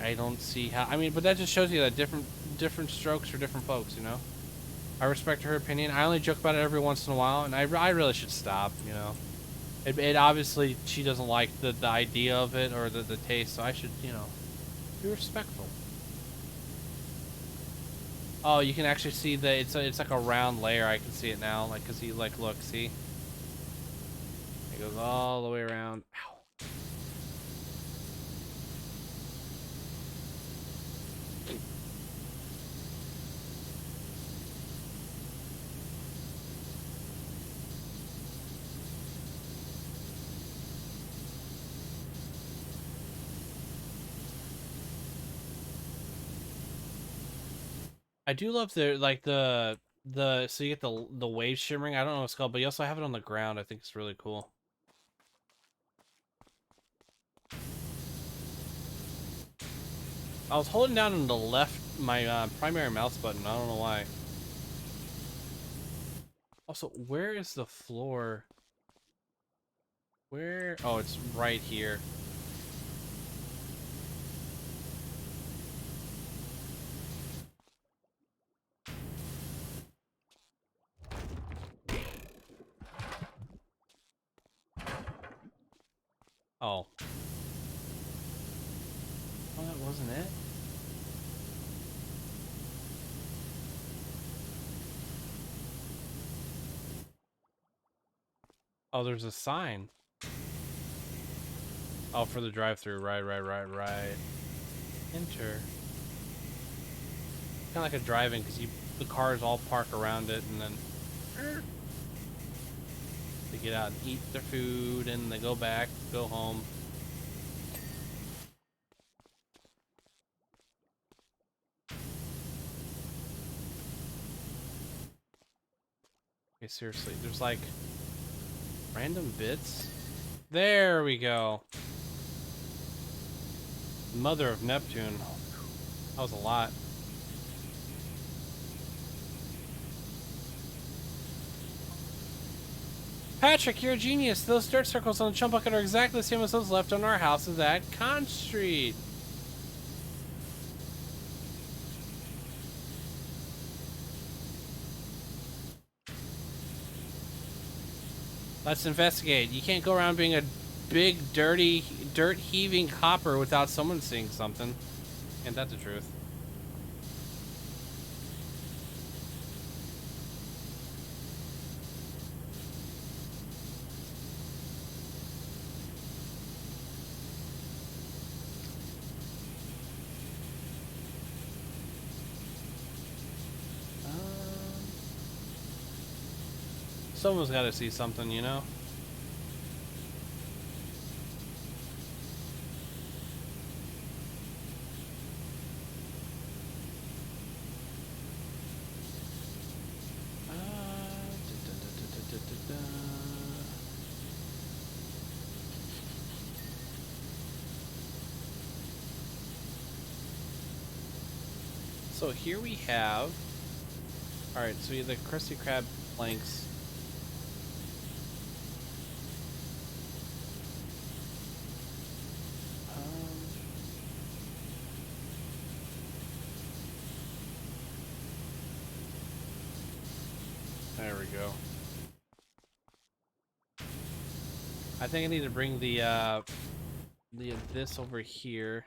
I don't see how. I mean, but that just shows you that different strokes for different folks, you know. I respect her opinion. I only joke about it every once in a while, and I really should stop, you know. It obviously, she doesn't like the idea of it or the taste, so I should, you know, be respectful. Oh, you can actually see it's like a round layer. I can see it now, like, cause you like, look, see. It goes all the way around. Ow. I do love the so you get the wave shimmering. I don't know what it's called, but you also have it on the ground. I think it's really cool. I was holding down on the left my primary mouse button. I don't know why. Also, where is the floor? Where? Oh, it's right here. Oh. Oh, that wasn't it? Oh, there's a sign. Oh, for the drive-through. Right. Enter. Kind of like a drive-in, because the cars all park around it, and then they get out and eat their food, and they go back, go home. Okay, seriously, there's like random bits. There we go. Mother of Neptune. That was a lot. Patrick, you're a genius. Those dirt circles on the chump bucket are exactly the same as those left on our houses at Conch Street. Let's investigate. You can't go around being a big, dirty, dirt-heaving hopper without someone seeing something. And that's the truth. Someone's got to see something, you know? So here we have... Alright, so we have the Krusty Krab planks. There we go. I think I need to bring the this over here.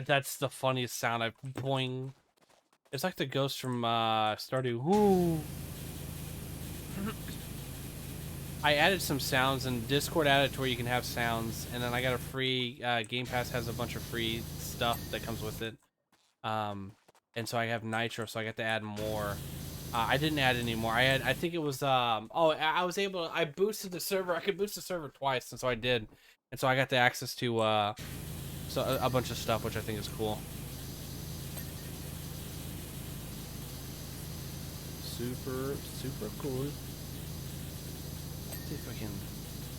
That's the funniest sound. Boing. It's like the ghost from Stardew. Woo. I added some sounds, and Discord added to where you can have sounds, and then I got a free Game Pass has a bunch of free stuff that comes with it. And so I have Nitro, so I got to add more. I didn't add any more. I think it was I was able I boosted the server. I could boost the server twice, and so I did. And so I got the access to a bunch of stuff, which I think is cool. Super cool. Let's see if I can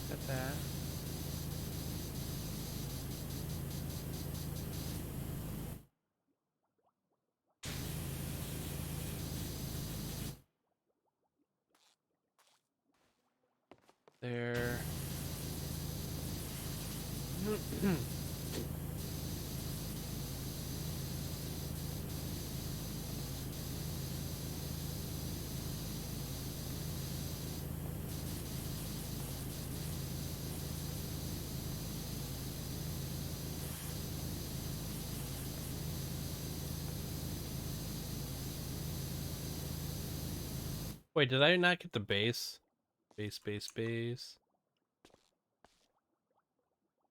get that. There. Wait, did I not get the base? Base.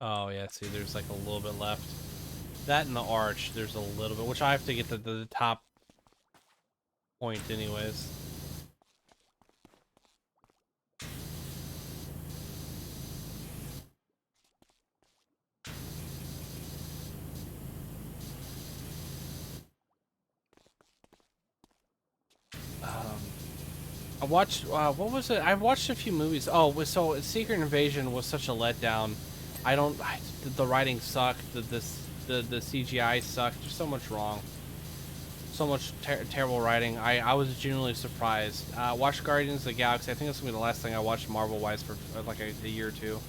Oh yeah, see, there's like a little bit left. That and the arch, there's a little bit, which I have to get to the top point anyways. I watched, what was it? I watched a few movies. Oh, so Secret Invasion was such a letdown. The writing sucked, the CGI sucked, there's so much wrong. So much terrible writing. I was genuinely surprised. Watched Guardians of the Galaxy. I think that's gonna be the last thing I watched Marvel-wise for like a year or two.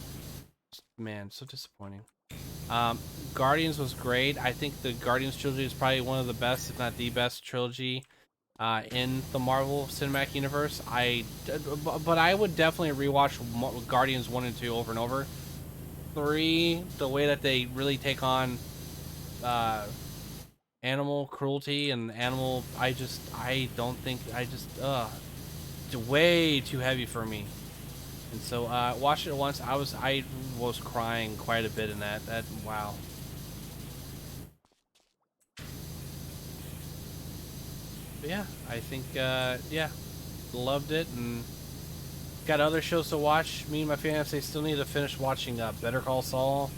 Man, so disappointing. Guardians was great. I think the Guardians trilogy is probably one of the best, if not the best trilogy in the Marvel Cinematic Universe. But I would definitely rewatch Guardians 1 and 2 over and over. 3, the way that they really take on animal cruelty and animal, it's way too heavy for me. And so watched it once. I was crying quite a bit in that. Wow. But yeah, I think yeah, loved it, and got other shows to watch. Me and my fiance still need to finish watching Better Call Saul.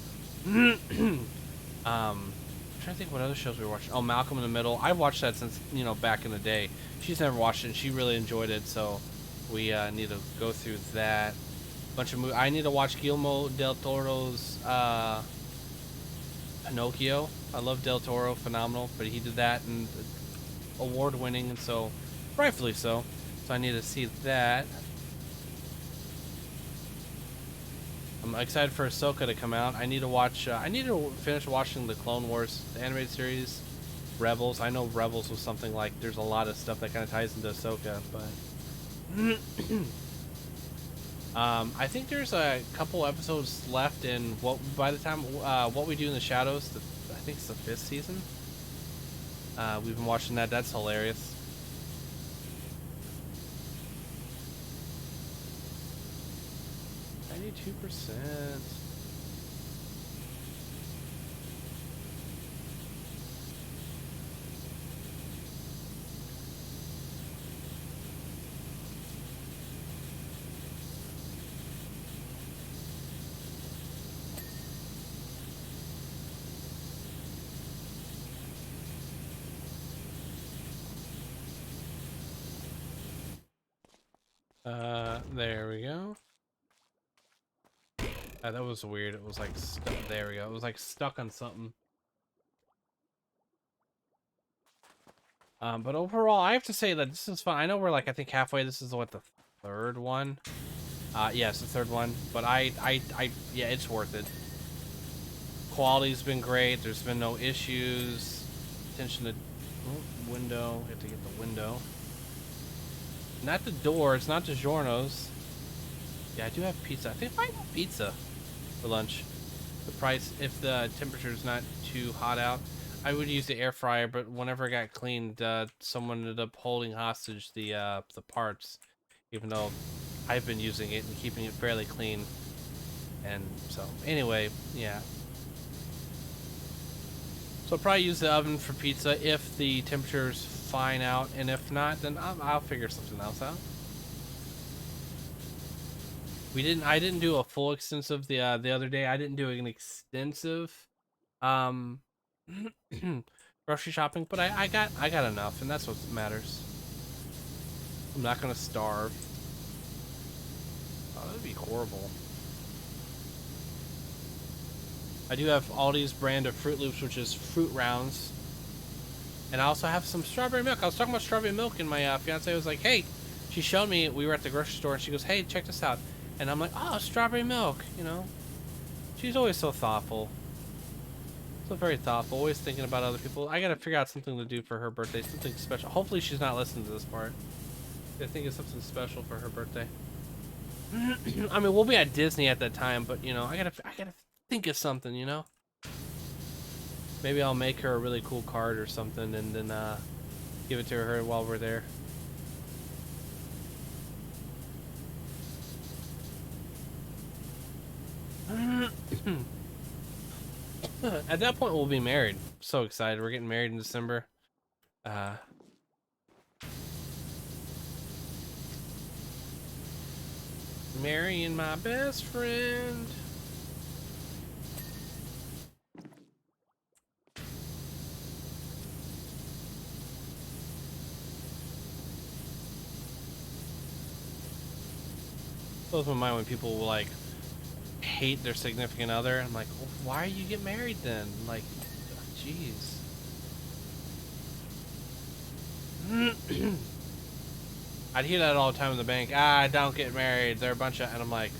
I'm trying to think what other shows we watched. Oh, Malcolm in the Middle. I've watched that since, you know, back in the day. She's never watched it, and she really enjoyed it, so we need to go through that. Bunch of movies. I need to watch Guillermo del Toro's Pinocchio. I love Del Toro, phenomenal, but he did that and award-winning, and so rightfully so. So I need to see that. I'm excited for Ahsoka to come out. I need to watch. I need to finish watching the Clone Wars animated series, Rebels. I know Rebels was something like there's a lot of stuff that kind of ties into Ahsoka, but I think there's a couple episodes left in by the time What We Do in the Shadows. I think it's the 5th season. We've been watching that. That's hilarious. %. There we go. That was weird. It was like there we go. It was like stuck on something. But overall, I have to say that this is fun. I know we're like, I think halfway. This is what, the 3rd one? Yes, the 3rd one. But yeah, it's worth it. Quality's been great. There's been no issues. Attention to window. We have to get the window. Not the door. It's not DiGiorno's. Yeah, I do have pizza. I think I have pizza for lunch. The price, if the temperature's not too hot out, I would use the air fryer. But whenever it got cleaned, someone ended up holding hostage the parts, even though I've been using it and keeping it fairly clean. And so, anyway, yeah. So I'll probably use the oven for pizza if the temperature's fine out, and if not, then I'll figure something else out. I didn't do a full extensive the other day. I didn't do an extensive grocery shopping, but I got enough, and that's what matters. I'm not gonna starve. Oh, that'd be horrible. I do have Aldi's brand of Fruit Loops, which is Fruit Rounds. And I also have some strawberry milk. I was talking about strawberry milk, and my fiance was like, hey, she showed me, we were at the grocery store, and she goes, hey, check this out. And I'm like, oh, strawberry milk, you know. She's always so thoughtful. So very thoughtful, always thinking about other people. I gotta figure out something to do for her birthday, something special. Hopefully she's not listening to this part. I think it's something special for her birthday. I mean, we'll be at Disney at that time, but, you know, I gotta think of something, you know. Maybe I'll make her a really cool card or something, and then give it to her while we're there. At that point, we'll be married. So excited. We're getting married in December. Marrying my best friend. Blows my mind when people will, like, hate their significant other. I'm like, well, why are you get married then? Like, jeez. I'd hear that all the time in the bank. Ah, don't get married. They're a bunch of, and I'm like,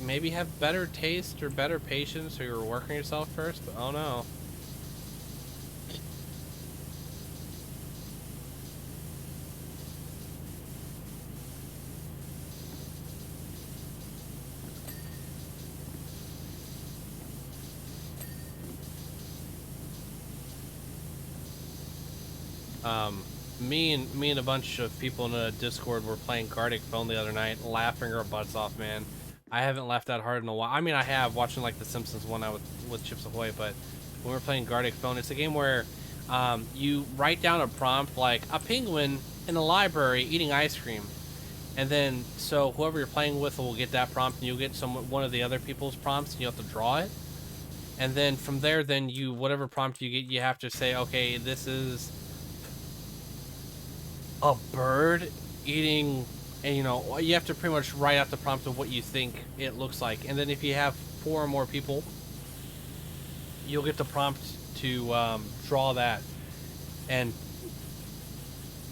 maybe have better taste or better patience, or you're working yourself first. But oh no. Me and a bunch of people in a Discord were playing Gartic Phone the other night, laughing our butts off, man. I haven't laughed that hard in a while. I mean, I have, watching like the Simpsons one out with Chips Ahoy, but when we're playing Gartic Phone, it's a game where you write down a prompt like a penguin in the library eating ice cream, and then so whoever you're playing with will get that prompt, and you'll get one of the other people's prompts, and you have to draw it. And then from there, then you, whatever prompt you get, you have to say, okay, this is a bird eating, and you know, you have to pretty much write out the prompt of what you think it looks like. And then if you have 4 or more people, you'll get the prompt to draw that. And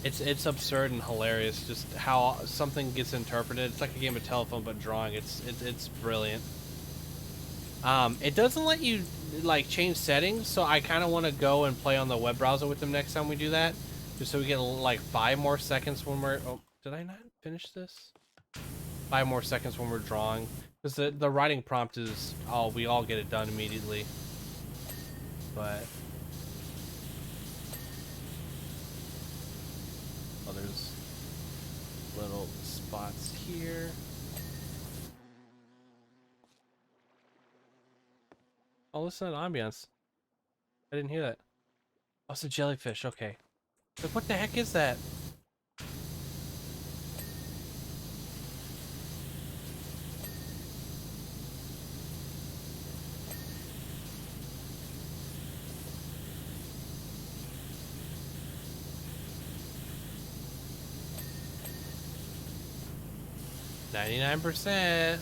it's absurd and hilarious just how something gets interpreted. It's like a game of telephone but drawing. It's brilliant. It doesn't let you like change settings, so I kind of want to go and play on the web browser with them next time we do that, just so we get like 5 more seconds when we're, oh, did I not finish this? 5 more seconds when we're drawing, because the writing prompt is, oh, we all get it done immediately. But oh, there's little spots here. Oh, listen to the ambiance. I didn't hear that. Oh, it's a jellyfish. Okay. Like, what the heck is that? %.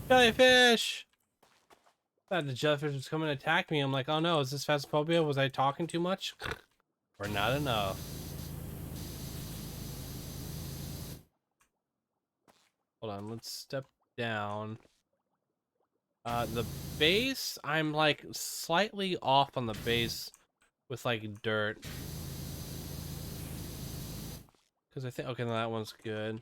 Jellyfish! I thought the jellyfish was coming to attack me. I'm like, oh no, is this phasmophobia? Was I talking too much? Or not enough? Hold on, let's step down. The base, I'm like slightly off on the base with like dirt. Because I think, okay, that one's good.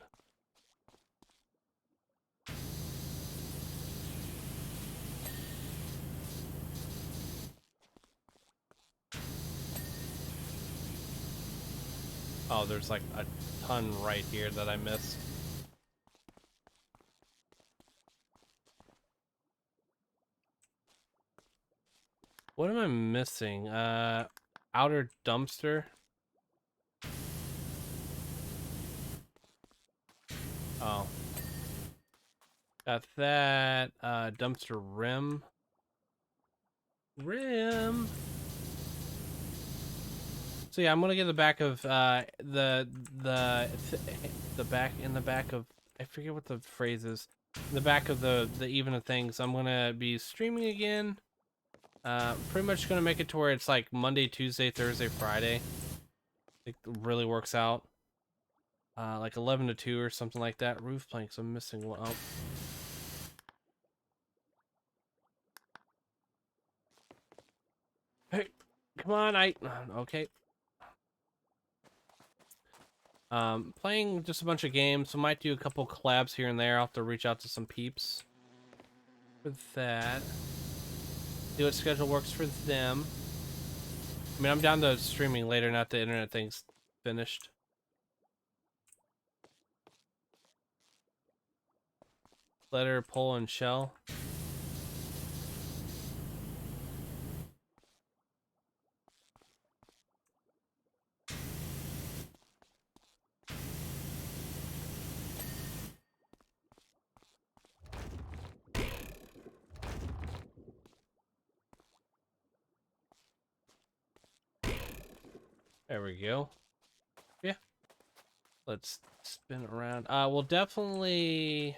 Oh, there's like a ton right here that I missed. What am I missing? Outer dumpster. Oh. Got that. Dumpster rim. So yeah, I'm gonna get the back of the back in the back of, I forget what the phrase is. In the back of the even of things. I'm gonna be streaming again. Pretty much gonna make it to where it's like Monday, Tuesday, Thursday, Friday. It really works out. Like 11 to 2 or something like that. Roof planks. I'm missing one. Oh. Hey, come on! Okay. Playing just a bunch of games. I might do a couple collabs here and there. I'll have to reach out to some peeps for that. See what schedule works for them. I mean, I'm down to streaming later, not the internet thing's finished. Letter, pole, and shell. There we go. Yeah. Let's spin around. We'll definitely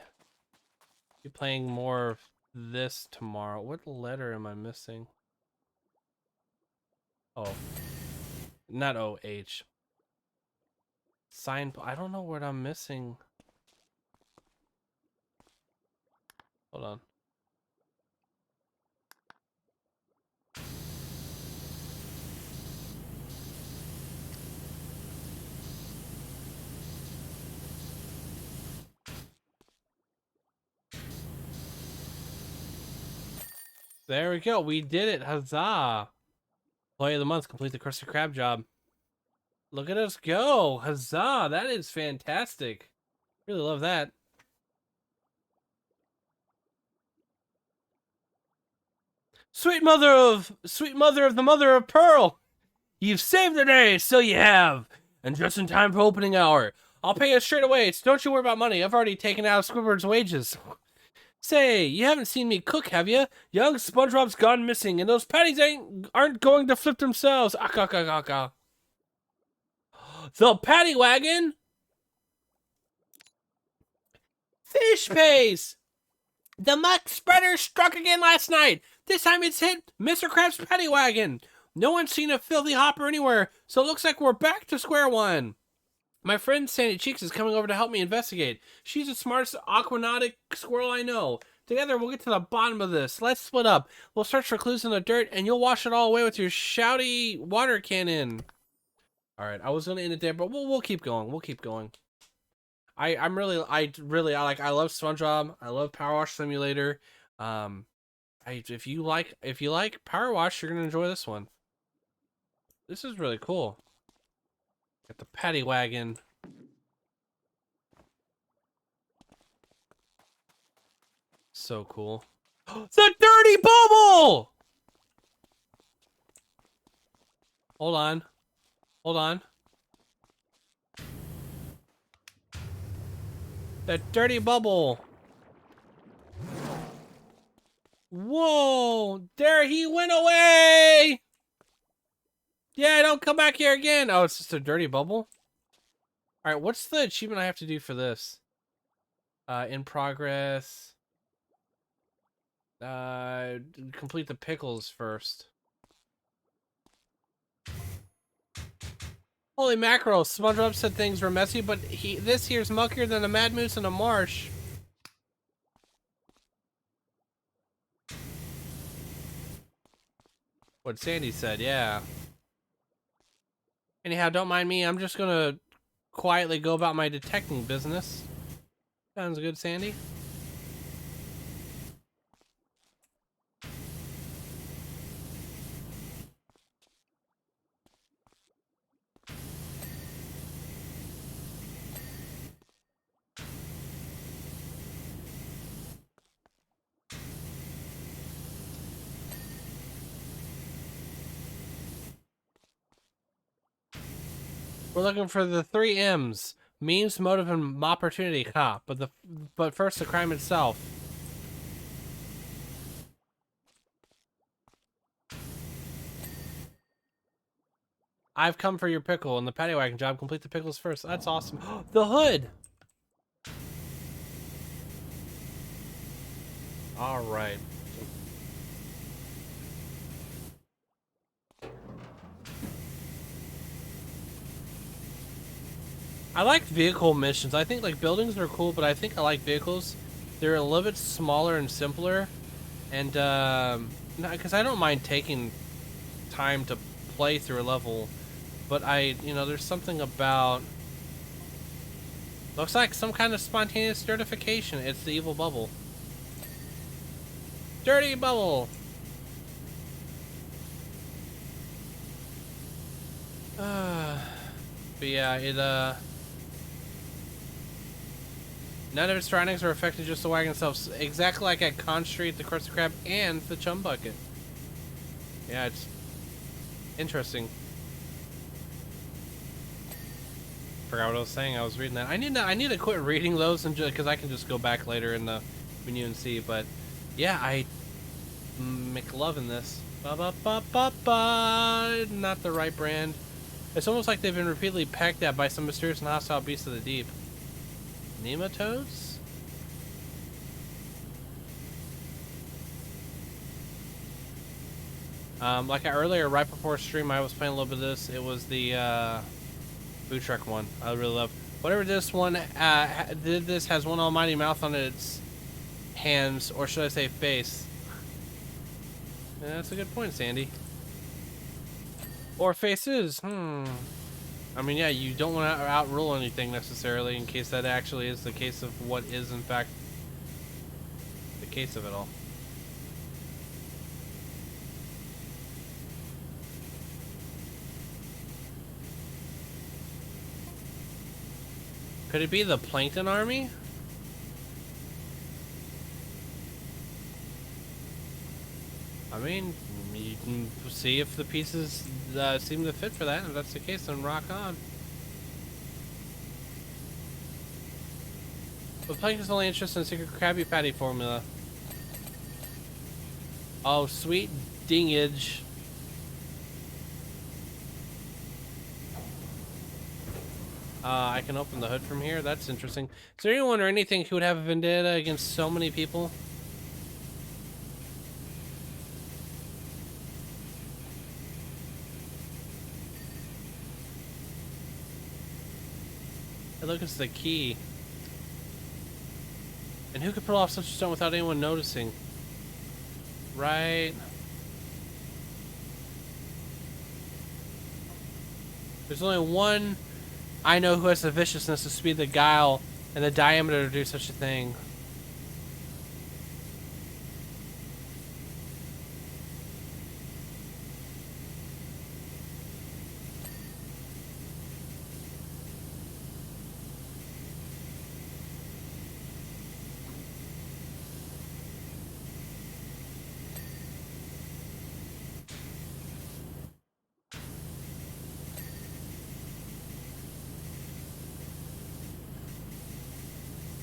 be playing more of this tomorrow. What letter am I missing? Oh. Not O-H. Sign. I don't know what I'm missing. Hold on. There we go. We did it. Huzzah. Play of the month. Complete the Krusty Krab job. Look at us go. Huzzah. That is fantastic. Really love that. Sweet mother of the mother of pearl. You've saved the day, so you have. And just in time for opening hour. I'll pay you straight away. So don't you worry about money. I've already taken out Squidward's wages. Say, you haven't seen me cook, have you? Young SpongeBob's gone missing, and those patties aren't going to flip themselves. The patty wagon? Fish paste! The muck spreader struck again last night. This time it's hit Mr. Krabs' patty wagon. No one's seen a filthy hopper anywhere, so it looks like we're back to square one. My friend Sandy Cheeks is coming over to help me investigate. She's the smartest aquatic squirrel I know. Together, we'll get to the bottom of this. Let's split up. We'll search for clues in the dirt, and you'll wash it all away with your shouty water cannon. All right, I was gonna end it there, but we'll keep going. We'll keep going. I love SpongeBob. I love PowerWash Simulator. If you like PowerWash, you're gonna enjoy this one. This is really cool. Got the paddy wagon. So cool. The dirty bubble! Hold on. Hold on. That dirty bubble. Whoa! There he went away! Yeah, don't come back here again. Oh, it's just a dirty bubble? Alright, what's the achievement I have to do for this? In progress. Complete the pickles first. Holy mackerel, SpongeBob said things were messy, but this here's muckier than a mad moose in a marsh. What Sandy said, yeah. Anyhow, don't mind me. I'm just gonna quietly go about my detecting business. Sounds good, Sandy. We're looking for the 3 M's. Means, motive, and opportunity. Ha! But first, the crime itself. I've come for your pickle and the paddy wagon job. Complete the pickles first. That's awesome. The hood! Alright. I like vehicle missions. I think like buildings are cool, but I think I like vehicles. They're a little bit smaller and simpler. And, because I don't mind taking time to play through a level. But there's something about... Looks like some kind of spontaneous certification. It's the evil bubble. Dirty bubble! But yeah, none of its surroundings are affected, just the wagon itself. Exactly like at Conch Street, the Krusty Krab, and the Chum Bucket. Yeah, it's interesting. Forgot what I was saying. I was reading that. I need to quit reading those and because I can just go back later in the menu and see. But yeah, I McLovin this. Ba ba ba ba ba. Not the right brand. It's almost like they've been repeatedly pecked at by some mysterious and hostile beasts of the deep. Nematodes? Like earlier, right before stream, I was playing a little bit of this. It was the Food Truck one. I really love. Whatever this one did, this has one almighty mouth on its hands, or should I say face? Yeah, that's a good point, Sandy. Or faces. I mean, yeah, you don't want to outrule anything necessarily, in case that actually is the case of what is in fact the case of it all. Could it be the Plankton army? I mean, you can see if the pieces seem to fit for that. If that's the case, then rock on. But Plankton's only interested in secret Krabby Patty formula. Oh, sweet dingage. I can open the hood from here. That's interesting. Is there anyone or anything who would have a vendetta against so many people? Hey, look, it's the key. And who could pull off such a stunt without anyone noticing? Right. There's only one I know who has the viciousness, the speed, the guile, and the diameter to do such a thing.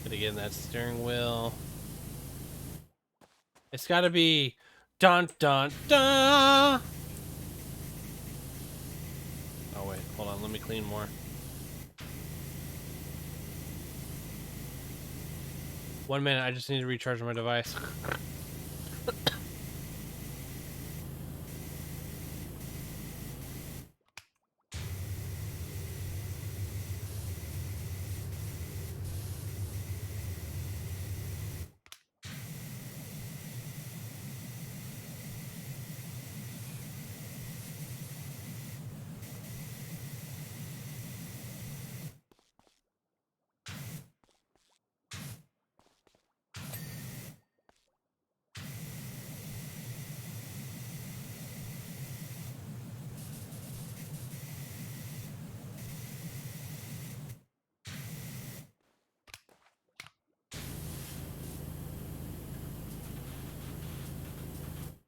Gotta get in that steering wheel. It's gotta be dun dun dun. Oh wait, hold on, let me clean more. One minute, I just need to recharge my device.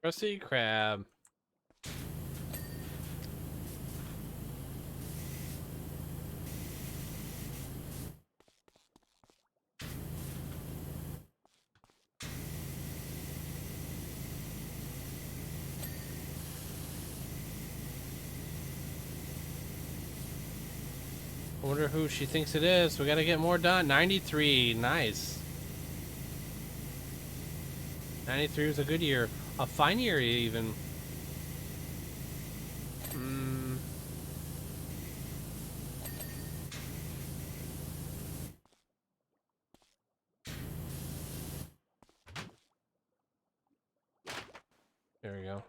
Krusty Krab. I wonder who she thinks it is. We gotta get more done. 93. Nice. 93 was a good year. A fine year, even. There we go.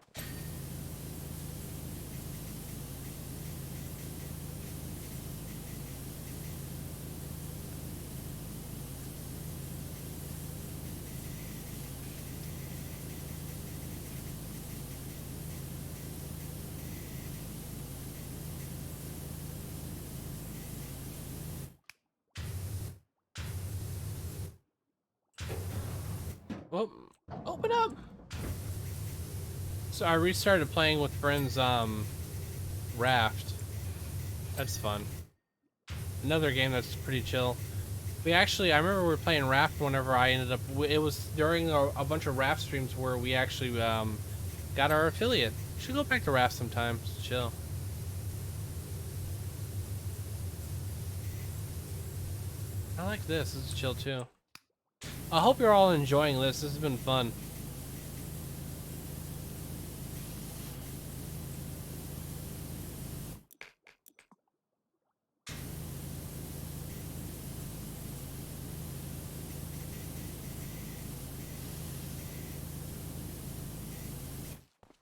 Oh, open up! So I restarted playing with friends, Raft. That's fun. Another game that's pretty chill. I remember we were playing Raft whenever I ended up, it was during a bunch of Raft streams where we actually, got our affiliate. Should go back to Raft sometime. It's chill. I like this. This is chill too. I hope you're all enjoying this. This has been fun.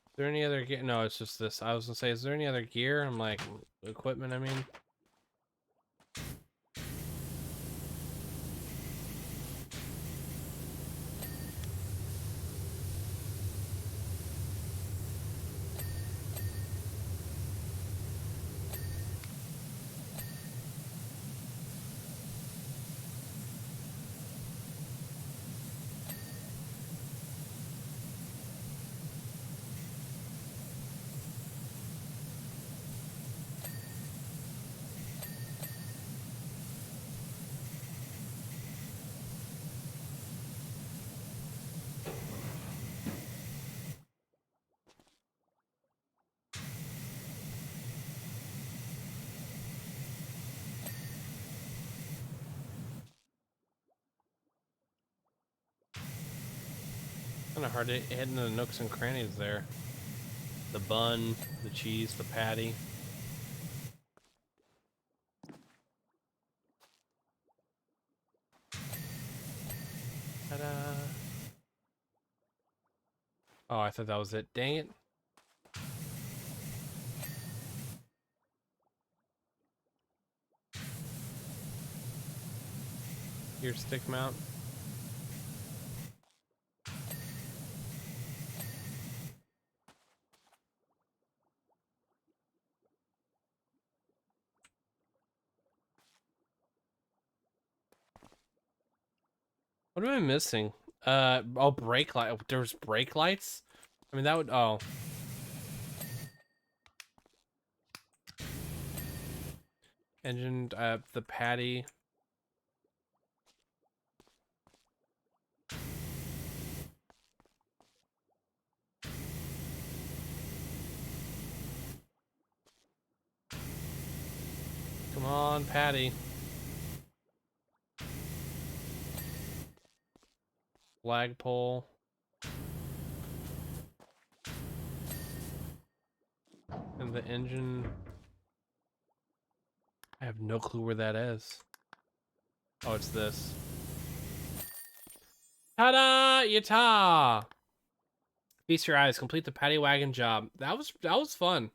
Is there any other gear? No, it's just this. I was gonna say, is there any other gear? I'm like, equipment, I mean. Kind of hard to hit into the nooks and crannies there. The bun, the cheese, the patty. Ta-da! Oh, I thought that was it. Dang it. Your stick mount. What am I missing? Oh, brake light. There's brake lights? I mean, that would, oh. Engine, the patty. Come on, patty. Flagpole. And the engine. I have no clue where that is. Oh, it's this. Ta-da! Yata! Feast your eyes. Complete the paddy wagon job. That was fun.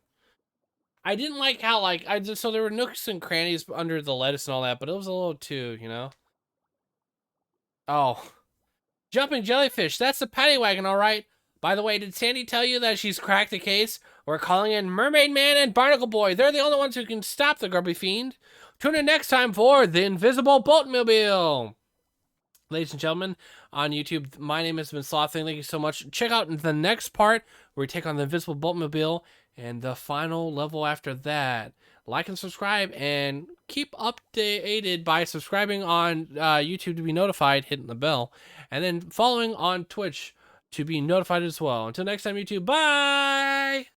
I didn't like how so there were nooks and crannies under the lettuce and all that, but it was a little too, you know. Oh, jumping jellyfish. That's the paddy wagon, all right. By the way, did Sandy tell you that she's cracked the case? We're calling in Mermaid Man and Barnacle Boy. They're the only ones who can stop the grubby fiend. Tune in next time for the Invisible Boatmobile. Ladies and gentlemen, on YouTube, my name has been SlothFang. Thank you so much. Check out the next part where we take on the Invisible Boatmobile and the final level after that. Like and subscribe, and keep updated by subscribing on YouTube to be notified, hitting the bell, and then following on Twitch to be notified as well. Until next time, YouTube, bye!